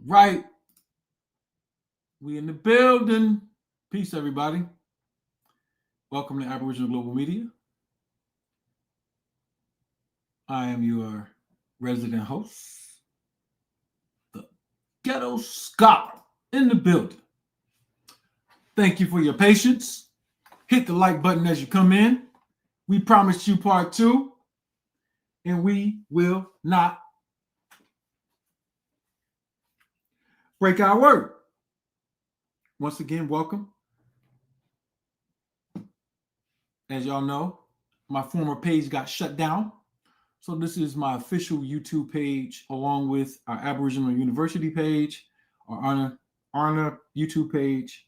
right. We in the building. Peace, everybody. Welcome to Aboriginal Global Media. I am your resident host, the Ghetto Scholar, in the building. Thank you for your patience. Hit the like button as you come in. We promised you part 2, and we will not break our word. Once again, welcome. As y'all know, my former page got shut down. So this is my official YouTube page, along with our Aboriginal University page, our Arna YouTube page,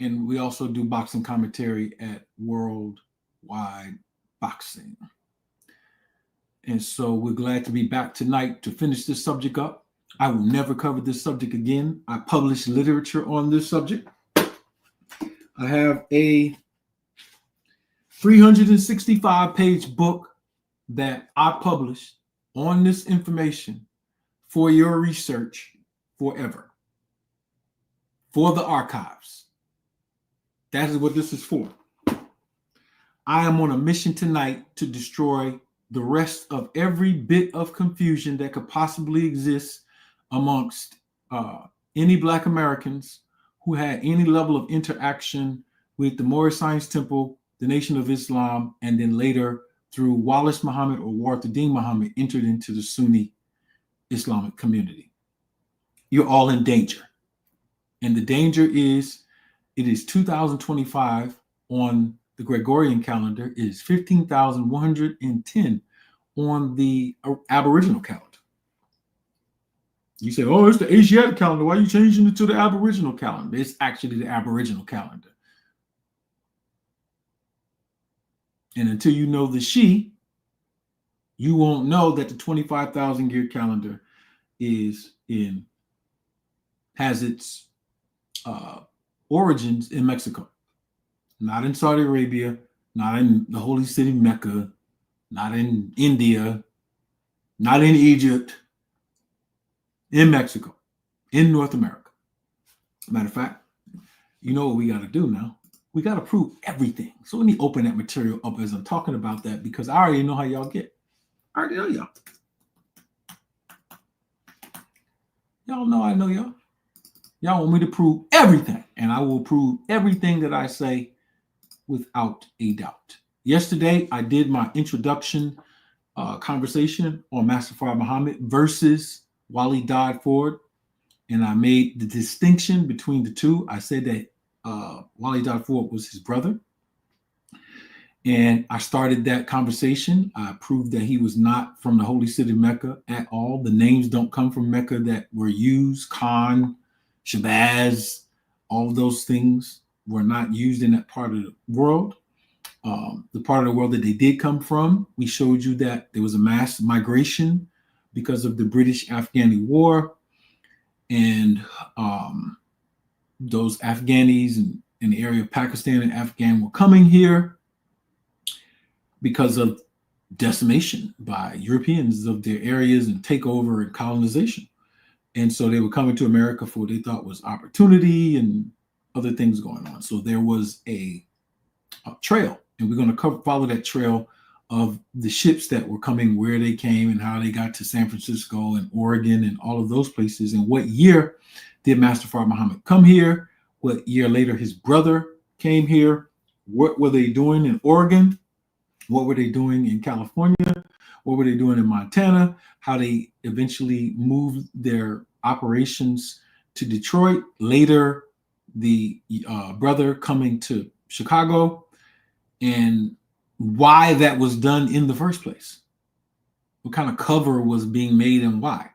and we also do boxing commentary at Worldwide Boxing. And so we're glad to be back tonight to finish this subject up. I will never cover this subject again. I publish literature on this subject. I have a 365-page book that I published on this information for your research forever, for the archives. That is what this is for. I am on a mission tonight to destroy the rest of every bit of confusion that could possibly exist amongst any Black Americans who had any level of interaction with the Moorish Science Temple, the Nation of Islam, and then later through Wallace Muhammad or Warth Deen Muhammad entered into the Sunni Islamic community. You're all in danger. And the danger is, it is 2025 on the Gregorian calendar. It is 15,110 on the Aboriginal calendar. You say, oh, it's the Asiatic calendar. Why are you changing it to the Aboriginal calendar? It's actually the Aboriginal calendar. And until you know the she, you won't know that the 25,000 year calendar has its origins in Mexico, not in Saudi Arabia, not in the holy city Mecca, not in India, not in Egypt, in Mexico, in North America. Matter of fact, you know what we got to do now? We got to prove everything. So let me open that material up as I'm talking about that, because I already know how y'all get. I already know y'all. Y'all know I know y'all. Y'all want me to prove everything, and I will prove everything that I say without a doubt. Yesterday, I did my introduction conversation on Master FARD Muhammad versus Wali Dad Ford, and I made the distinction between the two. I said that Wali Dad Ford was his brother, and I started that conversation. I proved that he was not from the holy city Mecca at all. The names don't come from Mecca that were used. Khan, Shabazz, all of those things were not used in that part of the world. The part of the world that they did come from, we showed you that there was a mass migration because of the British-Afghani War, and those Afghanis in the area of Pakistan and Afghan were coming here because of decimation by Europeans of their areas and takeover and colonization. And so they were coming to America for what they thought was opportunity and other things going on. So there was a trail, and we're going to follow that trail of the ships that were coming, where they came and how they got to San Francisco and Oregon and all of those places. And what year did Master FARD Muhammad come here? What year later his brother came here? What were they doing in Oregon? What were they doing in California? What were they doing in Montana? How they eventually moved their operations to Detroit. Later, the brother coming to Chicago, and why that was done in the first place. What kind of cover was being made and why.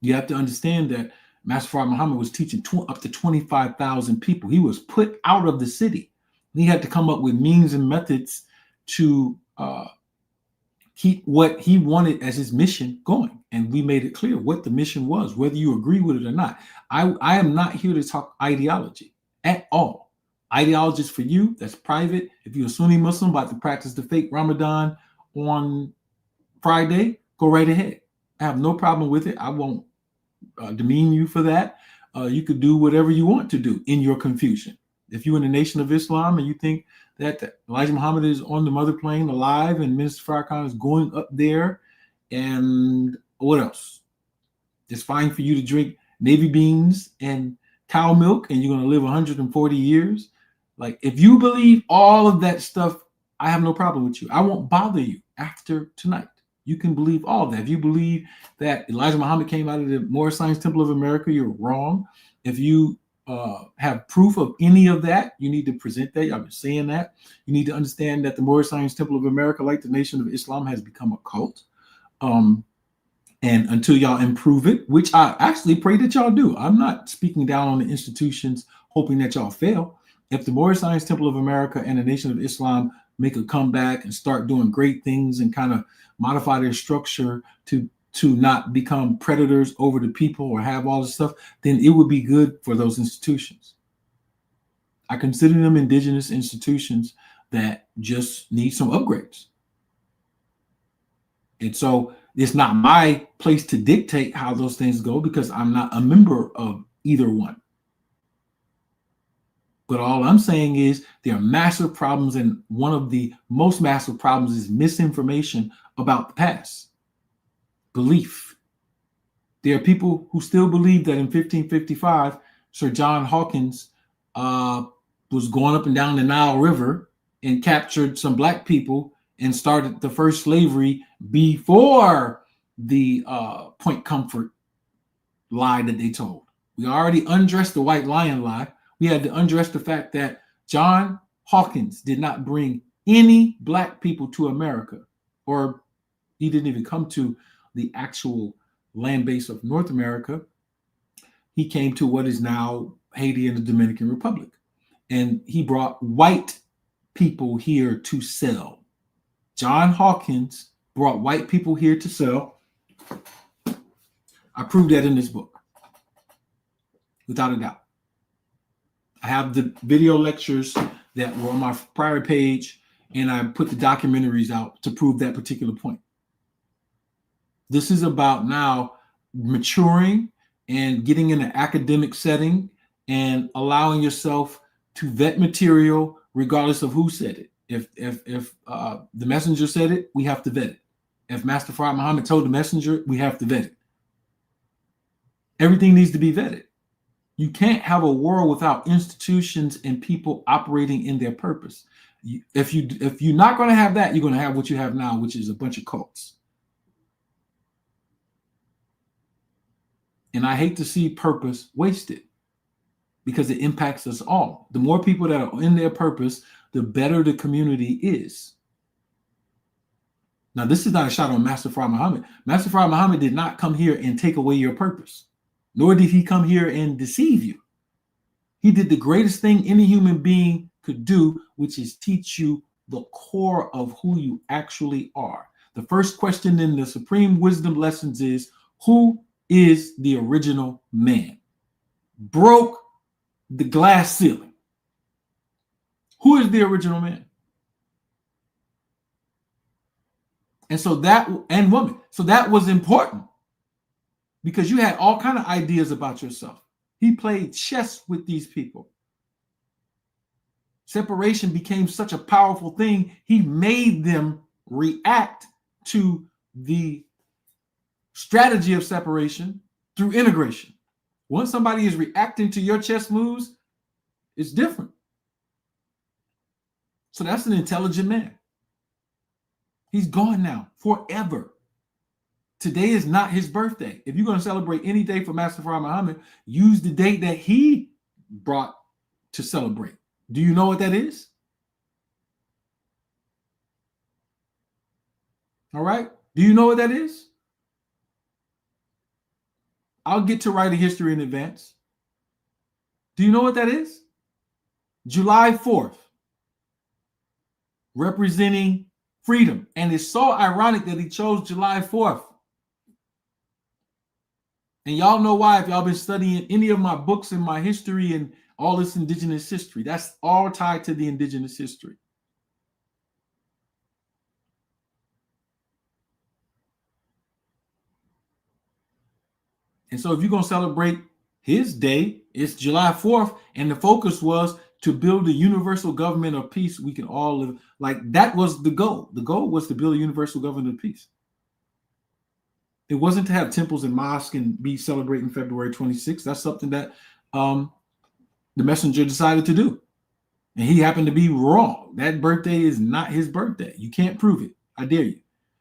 You have to understand that Master FARD Muhammad was teaching up to 25,000 people. He was put out of the city. He had to come up with means and methods to keep what he wanted as his mission going. And we made it clear what the mission was, whether you agree with it or not. I am not here to talk ideology at all. Ideology is for you. That's private. If you're a Sunni Muslim about to practice the fake Ramadan on Friday, go right ahead. I have no problem with it. I won't demean you for that. You could do whatever you want to do in your confusion. If you're in the Nation of Islam and you think that Elijah Muhammad is on the mother plane alive and Minister Farrakhan is going up there, and what else? It's fine for you to drink Navy beans and cow milk and you're going to live 140 years. Like, if you believe all of that stuff, I have no problem with you. I won't bother you after tonight. You can believe all of that. If you believe that Elijah Muhammad came out of the Moorish Science Temple of America, you're wrong. If you have proof of any of that, you need to present that. I've been saying that. You need to understand that the Moorish Science Temple of America, like the Nation of Islam, has become a cult. And until y'all improve it, which I actually pray that y'all do. I'm not speaking down on the institutions hoping that y'all fail. If the Moorish Science Temple of America and the Nation of Islam make a comeback and start doing great things and kind of modify their structure to not become predators over the people or have all this stuff, then it would be good for those institutions. I consider them indigenous institutions that just need some upgrades. And so it's not my place to dictate how those things go because I'm not a member of either one. But all I'm saying is there are massive problems, and one of the most massive problems is misinformation about the past. Belief. There are people who still believe that in 1555, Sir John Hawkins was going up and down the Nile River and captured some black people and started the first slavery before the Point Comfort lie that they told. We already undressed the white lion lie. We had to undress the fact that John Hawkins did not bring any black people to America, or he didn't even come to the actual land base of North America. He came to what is now Haiti and the Dominican Republic. And he brought white people here to sell. John Hawkins brought white people here to sell. I proved that in this book, without a doubt. I have the video lectures that were on my prior page, and I put the documentaries out to prove that particular point. This is about now maturing and getting in an academic setting and allowing yourself to vet material regardless of who said it. If the messenger said it, we have to vet it. If Master Fard Muhammad told the messenger, we have to vet it. Everything needs to be vetted. You can't have a world without institutions and people operating in their purpose. If you're not going to have that, you're going to have what you have now, which is a bunch of cults. And I hate to see purpose wasted because it impacts us all. The more people that are in their purpose, the better the community is. Now, this is not a shot on Master Fard Muhammad. Master Fard Muhammad did not come here and take away your purpose, nor did he come here and deceive you. He did the greatest thing any human being could do, which is teach you the core of who you actually are. The first question in the Supreme Wisdom Lessons is, who is the original man? Broke the glass ceiling. Who is the original man? And so that, and woman, so that was important because you had all kind of ideas about yourself. He played chess with these people. Separation became such a powerful thing, he made them react to the strategy of separation through integration. Once somebody is reacting to your chess moves, it's different. So that's an intelligent man. He's gone now forever. Today is not his birthday. If you're going to celebrate any day for Master Fard Muhammad, use the date that he brought to celebrate. Do you know what that is? All right. Do you know what that is? I'll get to writing history in advance. Do you know what that is? July 4th, representing freedom. And it's so ironic that he chose July 4th. And y'all know why if y'all been studying any of my books in my history and all this indigenous history. That's all tied to the indigenous history. And so if you're going to celebrate his day, it's July 4th, and the focus was to build a universal government of peace. We can all live like that was the goal. The goal was to build a universal government of peace. It wasn't to have temples and mosques and be celebrating February 26th. That's something that the messenger decided to do. And he happened to be wrong. That birthday is not his birthday. You can't prove it. I dare you.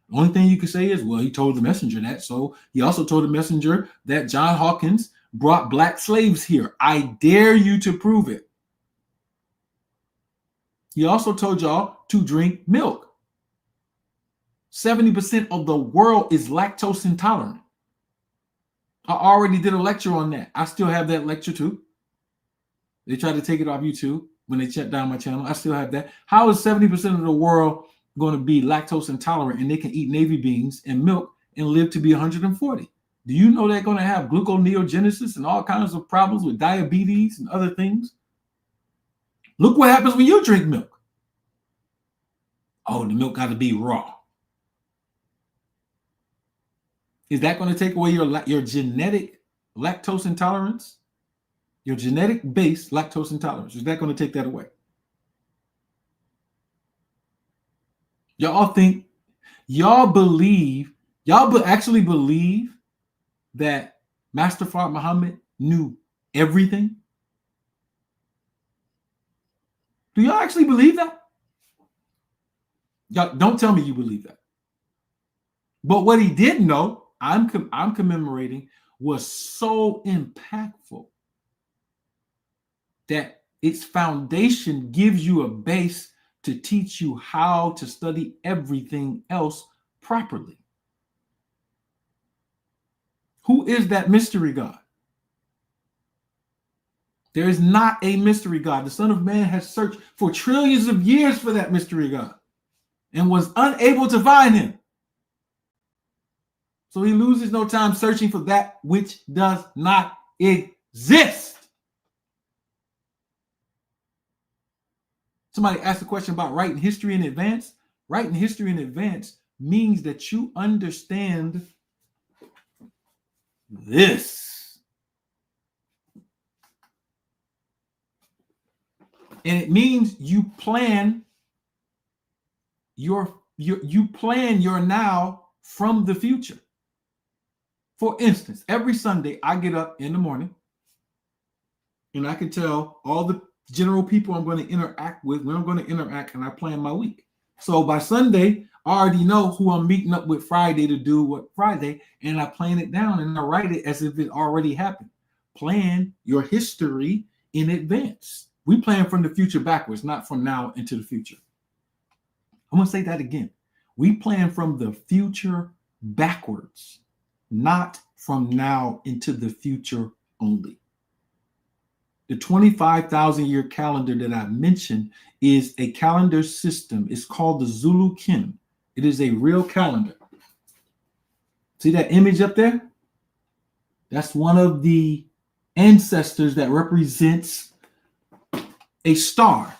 The only thing you can say is, well, he told the messenger that. So he also told the messenger that John Hawkins brought black slaves here. I dare you to prove it. He also told y'all to drink milk. 70% of the world is lactose intolerant. I already did a lecture on that. I still have that lecture too. They tried to take it off YouTube when they shut down my channel. I still have that. How is 70% of the world going to be lactose intolerant and they can eat navy beans and milk and live to be 140? Do you know they're going to have gluconeogenesis and all kinds of problems with diabetes and other things? Look what happens when you drink milk. Oh, the milk got to be raw. Is that going to take away your genetic lactose intolerance? Your genetic base lactose intolerance. Is that going to take that away? Y'all think, y'all actually believe that Master Fard Muhammad knew everything? Do y'all actually believe that? Y'all don't tell me you believe that. But what he did know, I'm commemorating, was so impactful that its foundation gives you a base to teach you how to study everything else properly. Who is that mystery God? There is not a mystery God. The Son of Man has searched for trillions of years for that mystery God and was unable to find him. So he loses no time searching for that which does not exist. Somebody asked a question about writing history in advance. Writing history in advance means that you understand this. And it means you plan your now from the future. For instance, every Sunday I get up in the morning and I can tell all the general people I'm going to interact with, when I'm going to interact, and I plan my week. So by Sunday, I already know who I'm meeting up with Friday to do what Friday, and I plan it down and I write it as if it already happened. Plan your history in advance. We plan from the future backwards, not from now into the future. I'm going to say that again. We plan from the future backwards, not from now into the future only. The 25,000 year calendar that I mentioned is a calendar system. It's called the Zulu Kin. It is a real calendar. See that image up there? That's one of the ancestors that represents a star.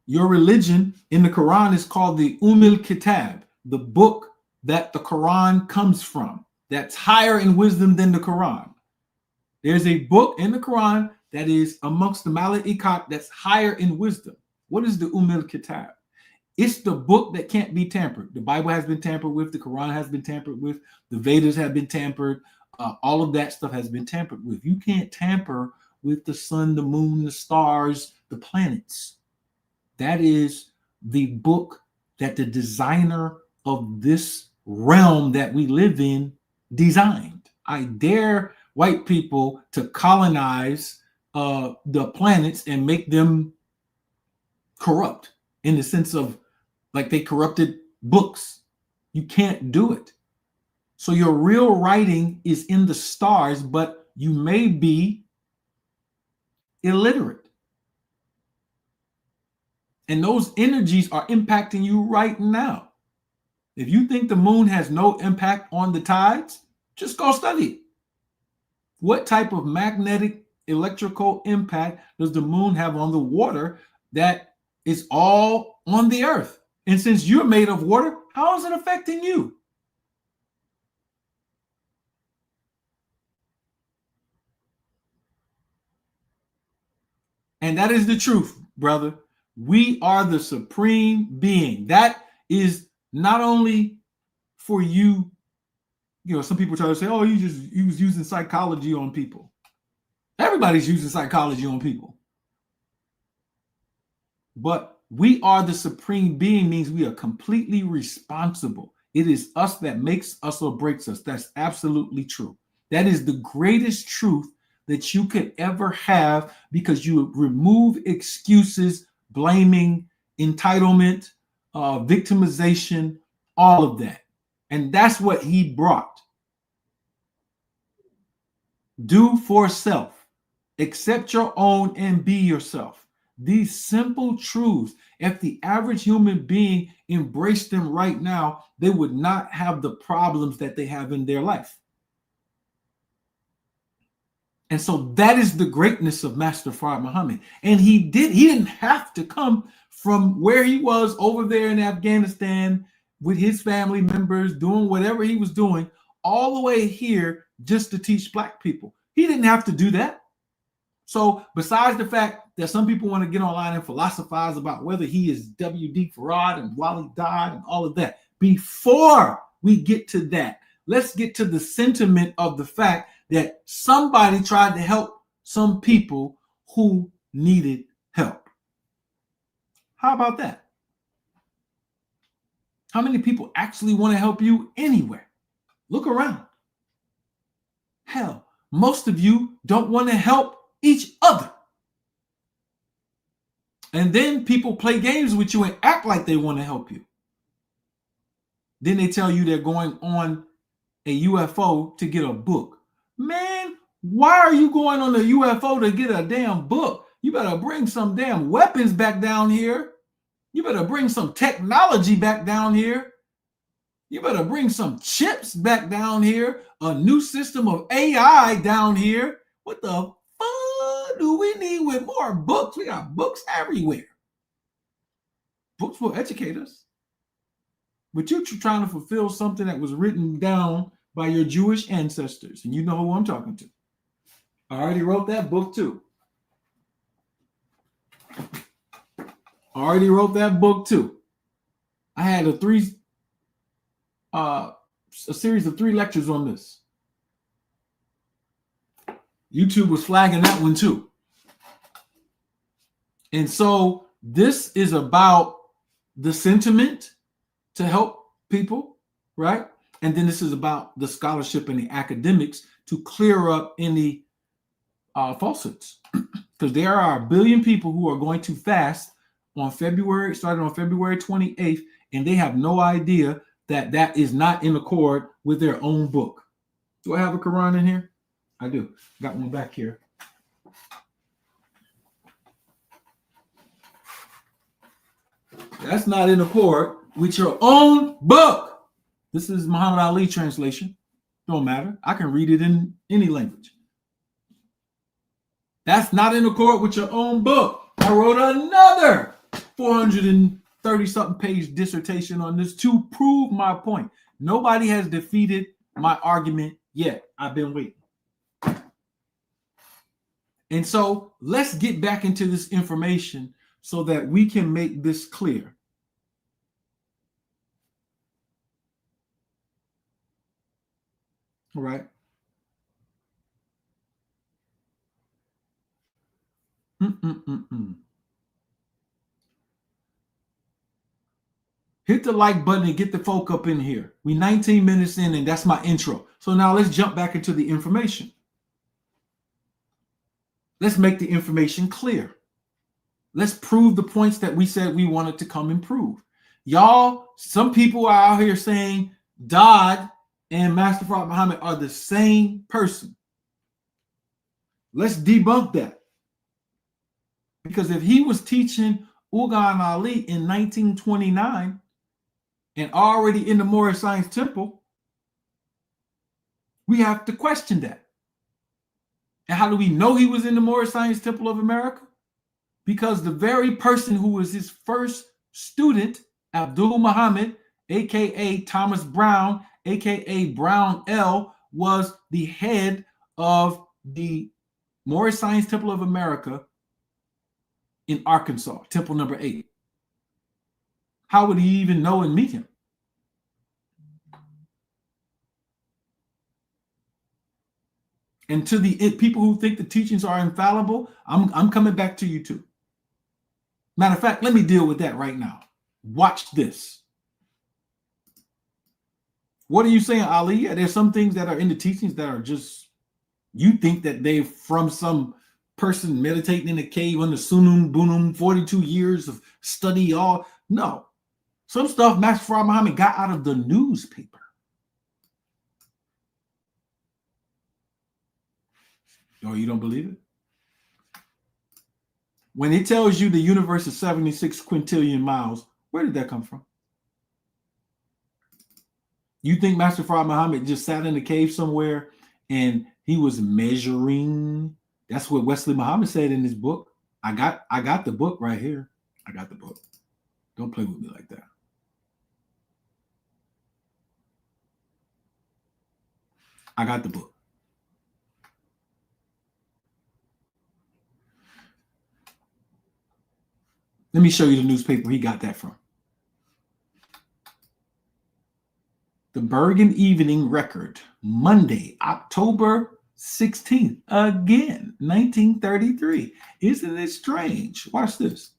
Your religion in the Quran is called the Kitab, the book that the Quran comes from, that's higher in wisdom than the Quran. There's a book in the Quran that is amongst the Mala'ikat that's higher in wisdom. What is the Kitab? It's the book that can't be tampered. The Bible has been tampered with. The Quran has been tampered with. The Vedas have been tampered. All of that stuff has been tampered with. You can't tamper with the sun, the moon, the stars, the planets. That is the book that the designer of this realm that we live in designed. I dare white people to colonize the planets and make them corrupt in the sense of like they corrupted books. You can't do it. So your real writing is in the stars, but you may be illiterate. And those energies are impacting you right now. If you think the moon has no impact on the tides, just go study it. What type of magnetic electrical impact does the moon have on the water that is all on the earth? And since you're made of water, how is it affecting you? And that is the truth, brother. We are the supreme being. That is not only for you. You know, some people try to say, oh, you was using psychology on people. Everybody's using psychology on people. But we are the supreme being means we are completely responsible. It is us that makes us or breaks us. That's absolutely true. That is the greatest truth that you could ever have, because you remove excuses, blaming, entitlement, victimization, all of that. And that's what he brought. Do for self. Accept your own and be yourself. These simple truths, if the average human being embraced them right now, they would not have the problems that they have in their life. And so that is the greatness of Master Fard Muhammad. And he didn't have to come from where he was over there in Afghanistan with his family members doing whatever he was doing all the way here just to teach Black people. He didn't have to do that. So besides the fact that some people want to get online and philosophize about whether he is W.D. Farad and Wally died and all of that, before we get to that, let's get to the sentiment of the fact that somebody tried to help some people who needed help. How about that? How many people actually want to help you anywhere? Look around. Hell, most of you don't want to help each other. And then people play games with you and act like they want to help you. Then they tell you they're going on a UFO to get a book. Man, why are you going on a UFO to get a damn book? You better bring some damn weapons back down here. You better bring some technology back down here. You better bring some chips back down here. A new system of AI down here. What the fuck do we need with more books? We got books everywhere. Books will educate us. But you're trying to fulfill something that was written down by your Jewish ancestors. And you know who I'm talking to. I already wrote that book too. I had a series of 3 lectures on this. YouTube was flagging that one too. And so this is about the sentiment to help people, right? And then this is about the scholarship and the academics to clear up any falsehoods. Because there are 1 billion people who are going to fast starting on February 28th, and they have no idea that that is not in accord with their own book. Do I have a Quran in here? I do. Got one back here. That's not in accord with your own book. This is Muhammad Ali translation. Don't matter. I can read it in any language. That's not in accord with your own book. I wrote another 430-something page dissertation on this to prove my point. Nobody has defeated my argument yet. I've been waiting. And so let's get back into this information so that we can make this clear. All right. Hit the like button and get the folk up in here. We 19 minutes in, and that's my intro. So now let's jump back into the information. Let's make the information clear. Let's prove the points that we said we wanted to come and prove. Y'all, some people are out here saying Dodd and Master Fard Muhammad are the same person. Let's debunk that. Because if he was teaching Ugan Ali in 1929 and already in the Moorish Science Temple, we have to question that. And how do we know he was in the Moorish Science Temple of America? Because the very person who was his first student, Abdul Muhammad, aka Thomas Brown, aka Brown L, was the head of the Moorish Science Temple of America in Arkansas, temple number 8. How would he even know and meet him? And to the people who think the teachings are infallible, I'm coming back to you too. Matter of fact, let me deal with that right now. Watch this. What are you saying, Ali? Yeah, there's some things that are in the teachings that are just, you think that they're from some person meditating in a cave under Sunum Bunum, 42 years of study. All no. Some stuff Master Farad Muhammad got out of the newspaper. Oh, you don't believe it? When it tells you the universe is 76 quintillion miles, where did that come from? You think Master Farad Muhammad just sat in a cave somewhere and he was measuring? That's what Wesley Muhammad said in his book. I got the book right here. I got the book. Don't play with me like that. I got the book. Let me show you the newspaper he got that from. The Bergen Evening Record, Monday, October 16th, again, 1933. Isn't it strange? Watch this.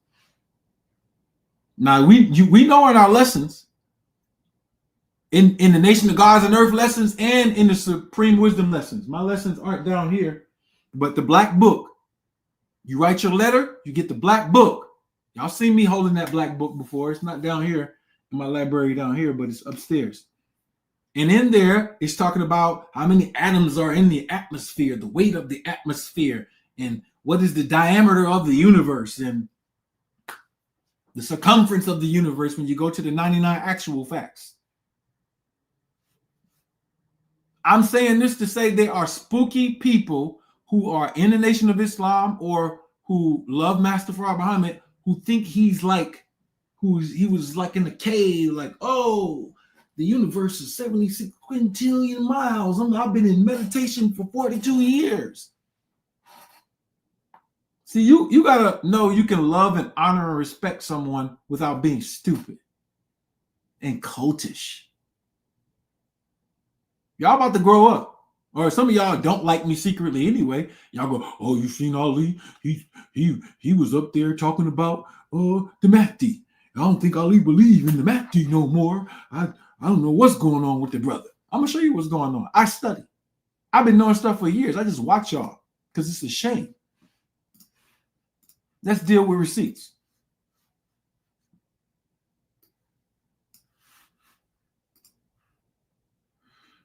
Now, we know in our lessons, in the Nation of Gods and Earth lessons and in the Supreme Wisdom lessons. My lessons aren't down here, but the black book. You write your letter, you get the black book. Y'all seen me holding that black book before. It's not down here in my library down here, but it's upstairs. And in there, it's talking about how many atoms are in the atmosphere, the weight of the atmosphere, and what is the diameter of the universe, and the circumference of the universe when you go to the 99 actual facts. I'm saying this to say there are spooky people who are in the Nation of Islam or who love Master Farad Muhammad who think he's like, he was like in the cave, like, oh, the universe is 76 quintillion miles. I've been in meditation for 42 years. See, you gotta know you can love and honor and respect someone without being stupid and cultish. Y'all about to grow up. Or some of y'all don't like me secretly anyway. Y'all go, oh, you seen Ali? He was up there talking about the Mahdi. I don't think Ali believe in the Mahdi no more. I don't know what's going on with the brother. I'm gonna show you what's going on. I study. I've been knowing stuff for years. I just watch y'all because it's a shame. Let's deal with receipts.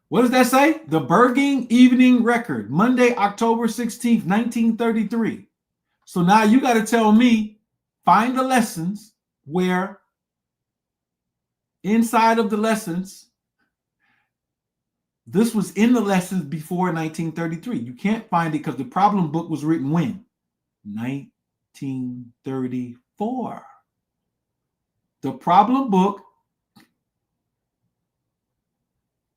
What does that say? The Bergen Evening Record, Monday, October 16th, 1933. So now you got to tell me, find the lessons where inside of the lessons, this was in the lessons before 1933. You can't find it because the problem book was written when? 1934. The problem book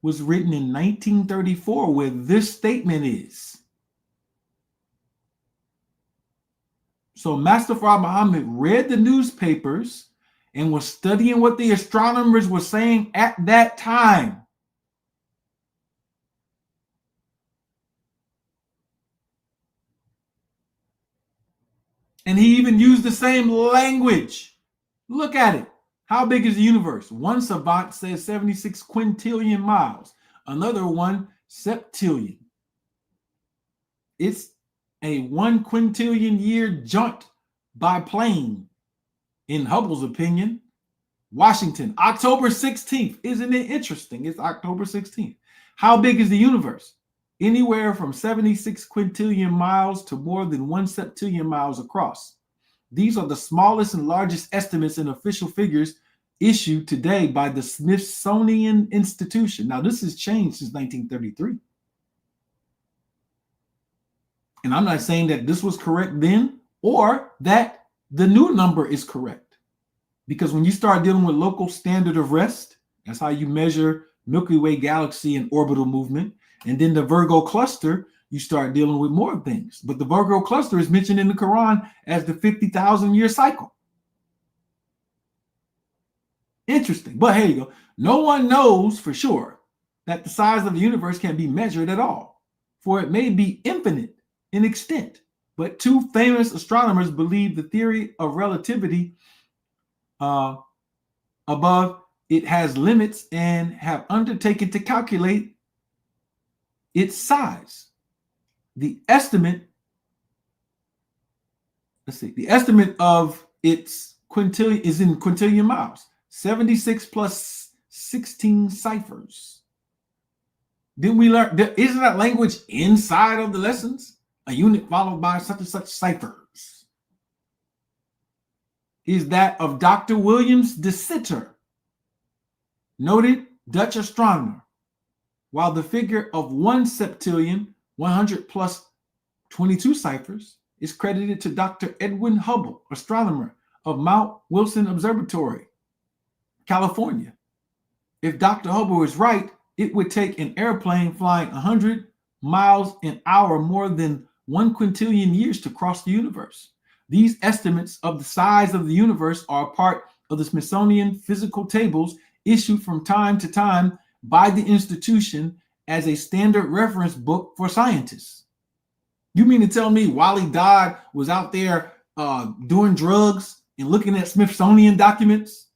was written in 1934, where this statement is. So Master Farad Muhammad read the newspapers and was studying what the astronomers were saying at that time. And he even used the same language. Look at it. How big is the universe? One savant says 76 quintillion miles. Another one, septillion. It's a 1 quintillion year jaunt by plane. In Hubble's opinion, Washington, October 16th. Isn't it interesting? It's October 16th. How big is the universe? Anywhere from 76 quintillion miles to more than 1 septillion miles across. These are the smallest and largest estimates in official figures issued today by the Smithsonian Institution. Now, this has changed since 1933. And I'm not saying that this was correct then or that the new number is correct. Because when you start dealing with local standard of rest, that's how you measure Milky Way galaxy and orbital movement. And then the Virgo cluster, you start dealing with more things. But the Virgo cluster is mentioned in the Quran as the 50,000 year cycle. Interesting. But here you go. No one knows for sure that the size of the universe can be measured at all, for it may be infinite in extent. But two famous astronomers believe the theory of relativity above it has limits and have undertaken to calculate its size. The estimate of its quintillion is in quintillion miles. 76 plus 16 ciphers. Didn't we learn? Isn't that language inside of the lessons? A unit followed by such and such ciphers. Is that of Dr. Williams de Sitter, noted Dutch astronomer, while the figure of 1 septillion, 100 plus 22 ciphers, is credited to Dr. Edwin Hubble, astronomer of Mount Wilson Observatory, California. If Dr. Hubble is right, it would take an airplane flying 100 miles an hour more than 1 quintillion years to cross the universe. These estimates of the size of the universe are part of the Smithsonian physical tables issued from time to time by the institution as a standard reference book for scientists. You mean to tell me Wally Dodd was out there doing drugs and looking at Smithsonian documents?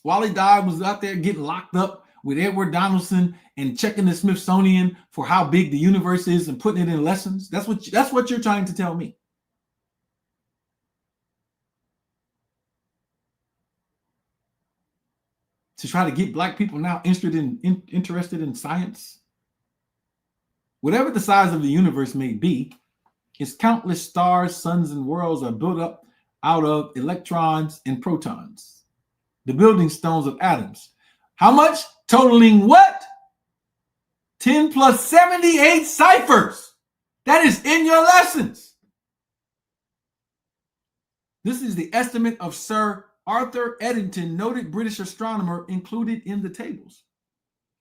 Wally Dodd was out there getting locked up with Edward Donaldson and checking the Smithsonian for how big the universe is and putting it in lessons. That's what you're trying to tell me. To try to get black people now interested in science. Whatever the size of the universe may be, its countless stars, suns, and worlds are built up out of electrons and protons, the building stones of atoms. How much? Totaling what? 10 plus 78 ciphers. That is in your lessons. This is the estimate of Sir Arthur Eddington, noted British astronomer, included in the tables.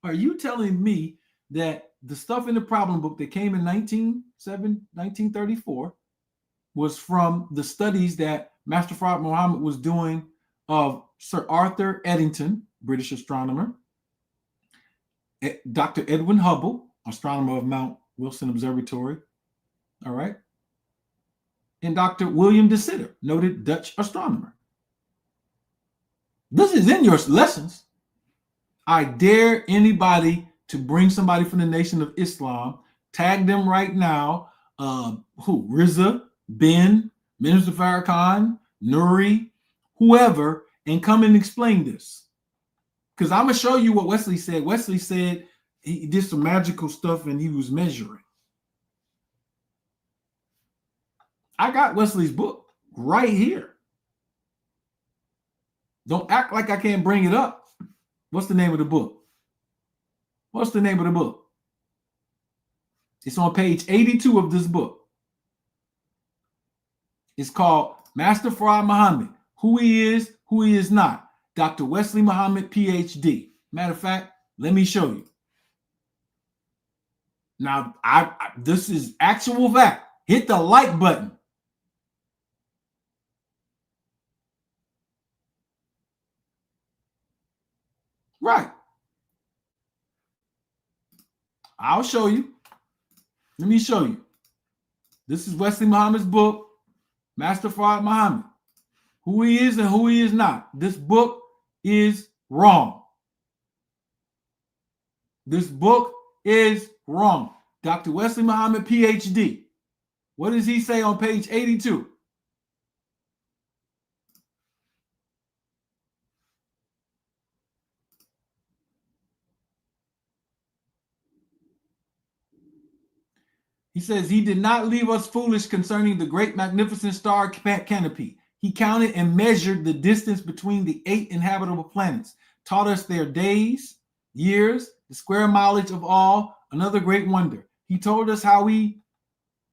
Are you telling me that the stuff in the problem book that came in 1934 was from the studies that Master Fard Muhammad was doing of Sir Arthur Eddington, British astronomer, Dr. Edwin Hubble, astronomer of Mount Wilson Observatory, all right, and Dr. William de Sitter, noted Dutch astronomer? This is in your lessons. I dare anybody to bring somebody from the Nation of Islam, tag them right now, Riza, Ben, Minister Farrakhan, Nuri, whoever, and come and explain this. Because I'm going to show you what Wesley said. Wesley said he did some magical stuff and he was measuring. I got Wesley's book right here. Don't act like I can't bring it up. What's the name of the book? What's the name of the book? It's on page 82 of this book. It's called Master Fard Muhammad, Who He Is, Who He Is Not. Dr. Wesley Muhammad, PhD. Matter of fact, let me show you. Now, this is actual fact. Hit the like button. Right. I'll show you. Let me show you. This is Wesley Muhammad's book, Master Fard Muhammad, Who He Is and Who He Is Not. This book is wrong. This book is wrong. Dr. Wesley Muhammad, PhD. What does he say on page 82? He says, he did not leave us foolish concerning the great magnificent star canopy. He counted and measured the distance between the 8 inhabitable planets, taught us their days, years, the square mileage of all, another great wonder. He told us how we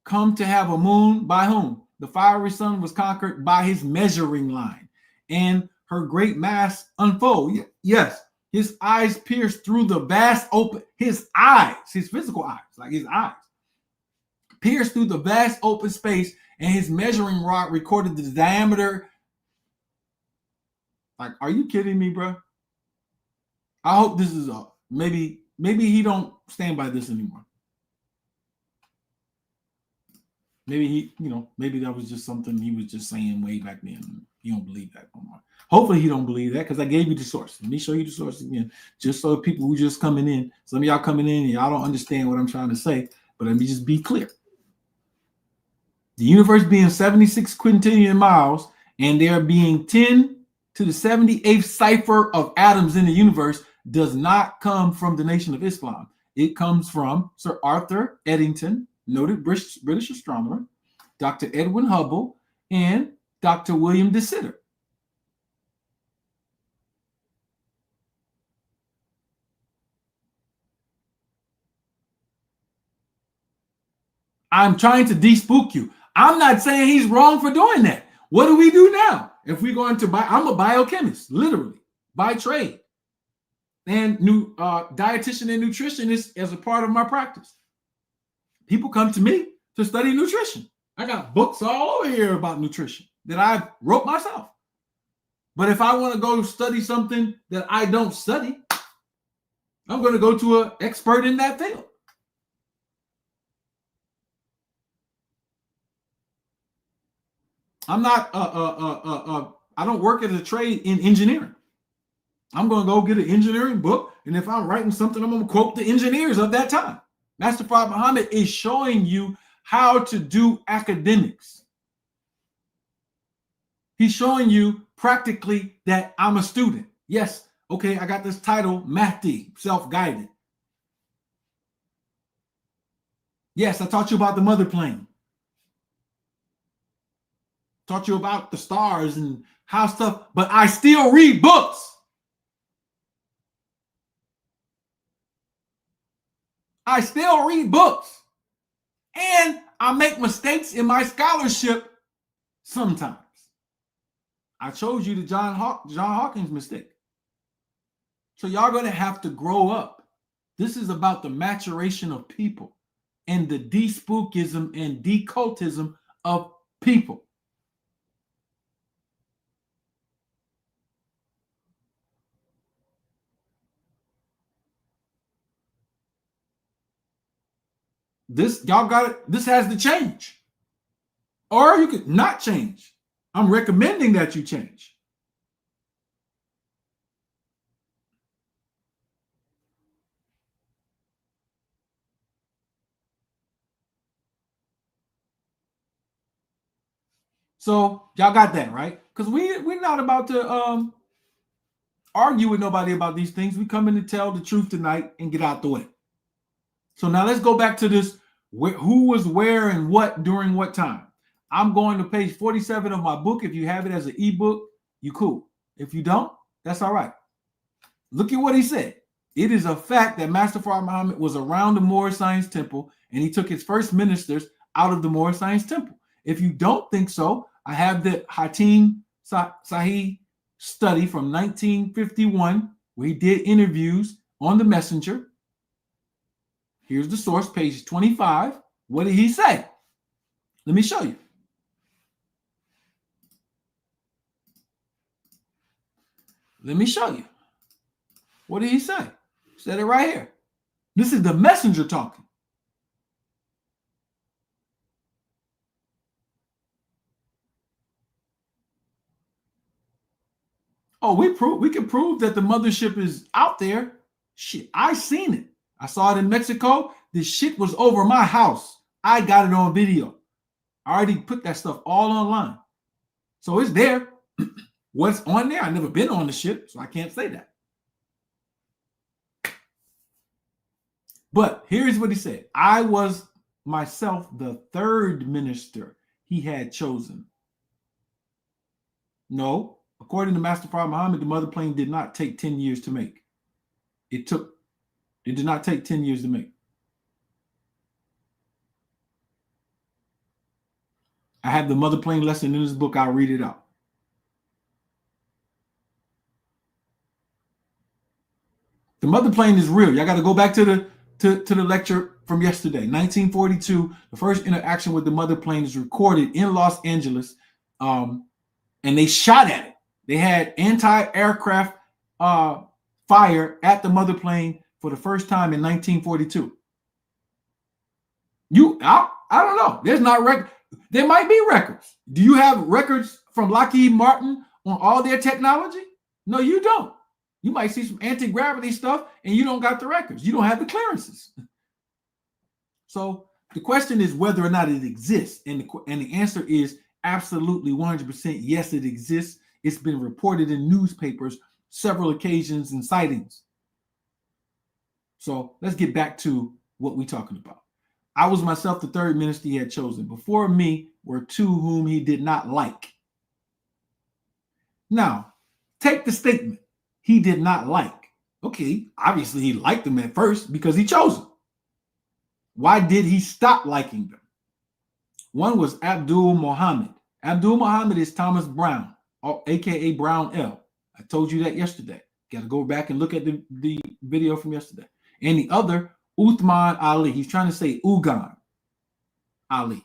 come to have a moon by whom? The fiery sun was conquered by his measuring line and her great mass unfold. Yes, His eyes pierced through the vast open, his eyes, his physical eyes, like his eyes, pierced through the vast open space, and his measuring rod recorded the diameter. Like, are you kidding me, bro? I hope this is maybe he don't stand by this anymore. Maybe he, maybe that was just something he was just saying way back then. He don't believe that no more. Hopefully he don't believe that, because I gave you the source. Let me show you the source again, just so people who just coming in, some of y'all coming in, y'all don't understand what I'm trying to say, but let me just be clear. The universe being 76 quintillion miles, and there being 10 to the 78th cipher of atoms in the universe, does not come from the Nation of Islam. It comes from Sir Arthur Eddington, noted British astronomer, Dr. Edwin Hubble, and Dr. William de Sitter. I'm trying to de-spook you. I'm not saying he's wrong for doing that. What do we do now? If we're going to I'm a biochemist, literally, by trade, and dietitian and nutritionist as a part of my practice. People come to me to study nutrition. I got books all over here about nutrition that I wrote myself. But if I want to go study something that I don't study, I'm going to go to an expert in that field. I'm not I don't work as a trade in engineering. I'm going to go get an engineering book, and if I'm writing something, I'm going to quote the engineers of that time. Master Fard Muhammad is showing you how to do academics. He's showing you practically that I'm a student. Yes, okay, I got this title, Mahdi, self-guided. Yes, I taught you about the mother plane. Taught you about the stars and how stuff, but I still read books. I still read books. And I make mistakes in my scholarship sometimes. I showed you the John Hawkins mistake. So y'all going to have to grow up. This is about the maturation of people and the de-spookism and de-cultism of people. Y'all got it. This has to change. Or you could not change. I'm recommending that you change. So y'all got that, right? Because we're not about to argue with nobody about these things. We come in to tell the truth tonight and get out the way. So now let's go back to this, who was where and what during what time. I'm going to page 47 of my book. If you have it as an ebook, you cool. If you don't, that's all right. Look at what he said. It is a fact that Master Fard Muhammad was around the Moorish Science Temple, and he took his first ministers out of the Moorish Science Temple. If you don't think so, I have the Hatim Sahih study from 1951, where he did interviews on the messenger. Here's the source, page 25. What did he say? Let me show you. Let me show you. What did he say? He said it right here. This is the messenger talking. Oh, we can prove that the mothership is out there. Shit, I seen it. I saw it in Mexico. This shit was over my house. I got it on video. I already put that stuff all online. So it's there. What's on there? I've never been on the ship, so I can't say that. But here's what he said. I was myself the third minister he had chosen. No, according to Master Fard Muhammad, the mother plane did not take 10 years to make. It did not take 10 years to make. I have the mother plane lesson in this book. I'll read it out. The mother plane is real. Y'all got to go back to the lecture from yesterday. 1942, the first interaction with the mother plane is recorded in Los Angeles, and they shot at it. They had anti-aircraft fire at the mother plane for the first time in 1942. I don't know. There's not record. There might be records. Do you have records from Lockheed Martin on all their technology? No, you don't. You might see some anti-gravity stuff and you don't got the records. You don't have the clearances. So the question is whether or not it exists. And the answer is absolutely 100% yes, it exists. It's been reported in newspapers, several occasions and sightings. So let's get back to what we're talking about. I was myself the third minister he had chosen. Before me were two whom he did not like. Now, take the statement, he did not like. Okay, obviously he liked them at first because he chose them. Why did he stop liking them? One was Abdul Muhammad. Abdul Muhammad is Thomas Brown, aka Brown L. I told you that yesterday. Got to go back and look at the video from yesterday. And the other, Uthman Ali. He's trying to say Ugan Ali.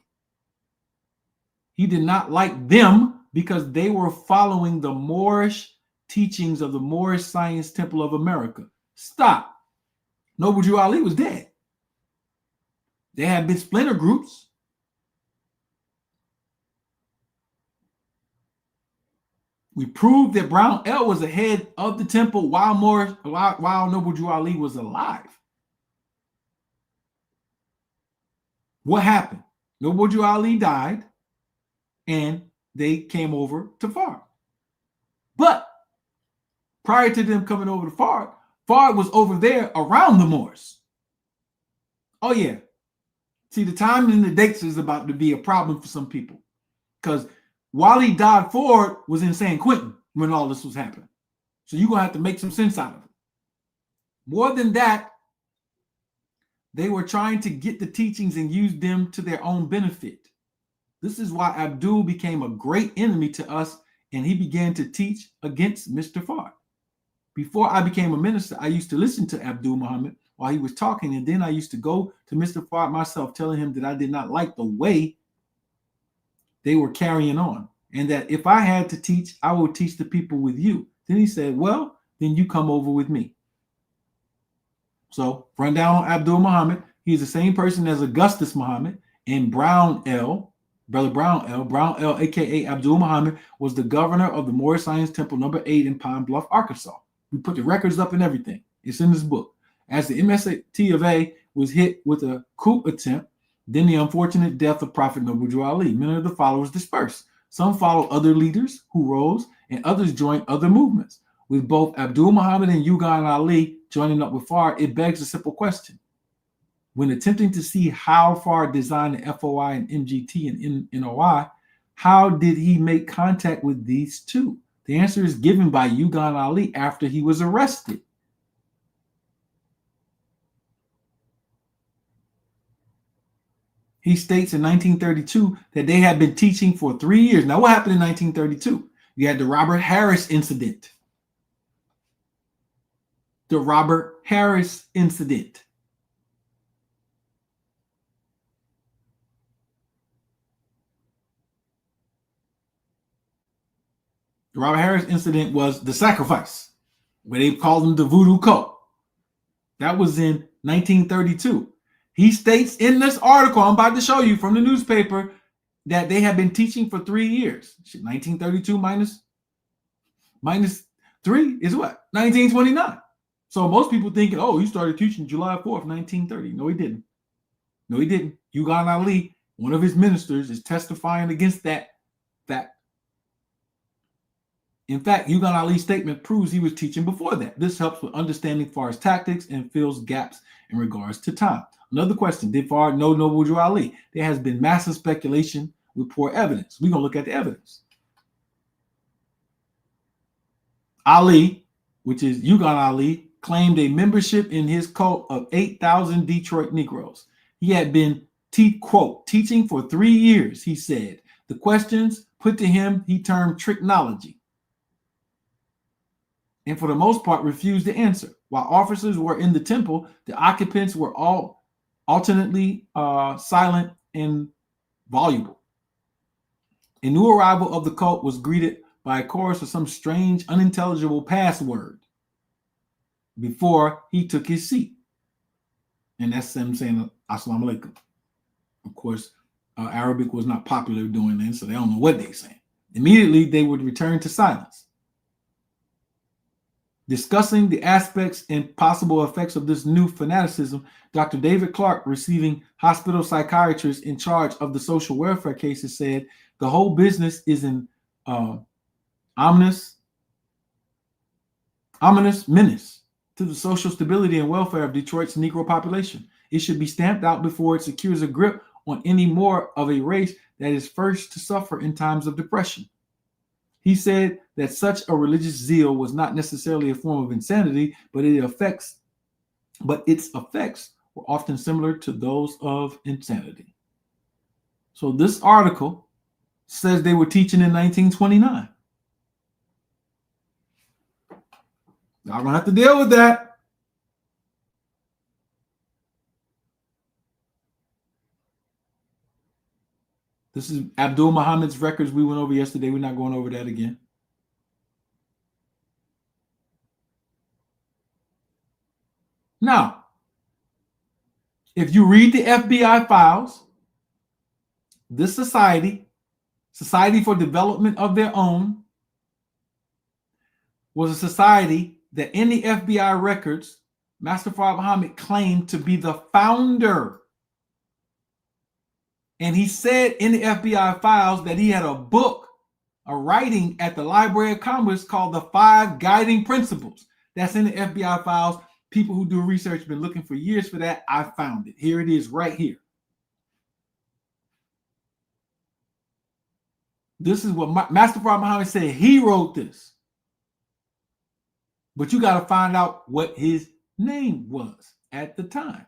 He did not like them because they were following the Moorish teachings of the Moorish Science Temple of America. Stop. Noble Drew Ali was dead. There had been splinter groups. We proved that Brown L was the head of the temple while Noble Drew Ali was alive. What happened? Noble Drew Ali died, and they came over to FARD. But prior to them coming over to FARD, FARD was over there around the Moors. Oh, yeah. See, the time and the dates is about to be a problem for some people. Because Wally Dodd Ford was in San Quentin when all this was happening. So you're going to have to make some sense out of it. More than that, they were trying to get the teachings and use them to their own benefit. This is why Abdul became a great enemy to us, and he began to teach against Mr. FARD. Before I became a minister, I used to listen to Abdul Muhammad while he was talking, and then I used to go to Mr. FARD myself, telling him that I did not like the way they were carrying on, and that if I had to teach, I would teach the people with you. Then he said, well, then you come over with me. So, run down on Abdul Muhammad. He's the same person as Augustus Muhammad and Brown L. Brother Brown L. Brown L, a.k.a. Abdul Muhammad, was the governor of the Moorish Science Temple number 8 in Pine Bluff, Arkansas. We put the records up and everything. It's in this book. As the MST of A was hit with a coup attempt, then the unfortunate death of Prophet Noble Drew Ali, many of the followers dispersed. Some followed other leaders who rose, and others joined other movements. With both Abdul Muhammad and Ugan Ali joining up with FARD, it begs a simple question. When attempting to see how FARD designed the FOI and MGT and NOI, how did he make contact with these two? The answer is given by Ugan Ali after he was arrested. He states in 1932 that they had been teaching for 3 years. Now, what happened in 1932? You had the Robert Harris incident. The Robert Harris incident. The Robert Harris incident was the sacrifice, where they called him the voodoo cult. That was in 1932. He states in this article I'm about to show you from the newspaper that they have been teaching for 3 years. 1932 minus 3 is what? 1929. So most people thinking, oh, he started teaching July 4th, 1930. No, he didn't. No, he didn't. Ugan Ali, one of his ministers, is testifying against that fact. In fact, Ugan Ali's statement proves he was teaching before that. This helps with understanding FARD's tactics and fills gaps in regards to time. Another question, did FARD know Noble Drew Ali? There has been massive speculation with poor evidence. We're going to look at the evidence. Ali, which is Ugan Ali, claimed a membership in his cult of 8,000 Detroit Negroes. He had been, quote, teaching for 3 years, he said. The questions put to him, he termed tricknology, and for the most part refused to answer. While officers were in the temple, the occupants were all alternately silent and voluble. A new arrival of the cult was greeted by a chorus of some strange, unintelligible password before he took his seat. And that's them saying, Assalamu alaikum. Of course, Arabic was not popular during then, so they don't know what they're saying. Immediately, they would return to silence. Discussing the aspects and possible effects of this new fanaticism, Dr. David Clark, receiving hospital psychiatrist in charge of the social welfare cases, said the whole business is an ominous menace to the social stability and welfare of Detroit's Negro population. It should be stamped out before it secures a grip on any more of a race that is first to suffer in times of depression. He said that such a religious zeal was not necessarily a form of insanity, but its effects were often similar to those of insanity. So this article says they were teaching in 1929. Y'all gonna have to deal with that. This is Abdul Muhammad's records we went over yesterday. We're not going over that again. Now, if you read the FBI files, this Society for Development of Their Own, was a society that in the FBI records, Master Fard Muhammad claimed to be the founder. And he said in the FBI files that he had a book, a writing at the Library of Congress called The 5 Guiding Principles. That's in the FBI files. People who do research have been looking for years for that. I found it. Here it is right here. This is what Master Fard Muhammad said. He wrote this. But you got to find out what his name was at the time.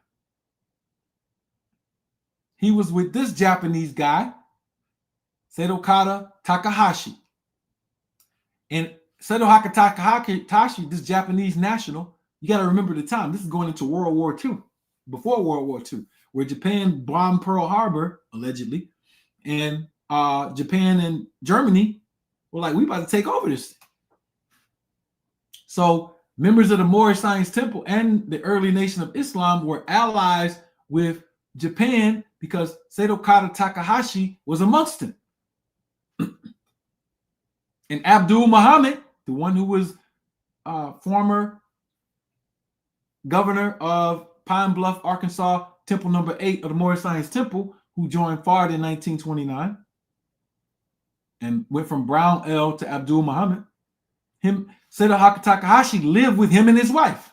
He was with this Japanese guy, Sadokata Takahashi. And Sadokata Takahashi, this Japanese national, you got to remember the time. This is going into World War II, before World War II, where Japan bombed Pearl Harbor, allegedly, and Japan and Germany were like, we about to take over this thing. So members of the Moorish Science Temple and the early Nation of Islam were allies with Japan because Sadokata Takahashi was amongst them. And Abdul Muhammad, the one who was former governor of Pine Bluff, Arkansas, Temple number 8 of the Moorish Science Temple, who joined FARD in 1929 and went from Brown L to Abdul Muhammad. Sadokata Takahashi lived with him and his wife.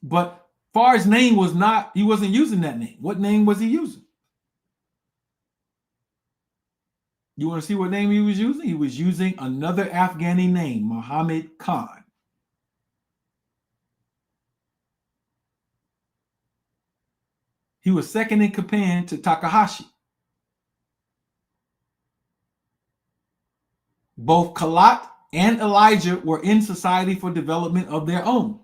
But Fard's name was not, he wasn't using that name. What name was he using? You want to see what name he was using? He was using another Afghani name, Muhammad Khan. He was second in command to Takahashi. Both Kalat and Elijah were in Society for Development of Their Own.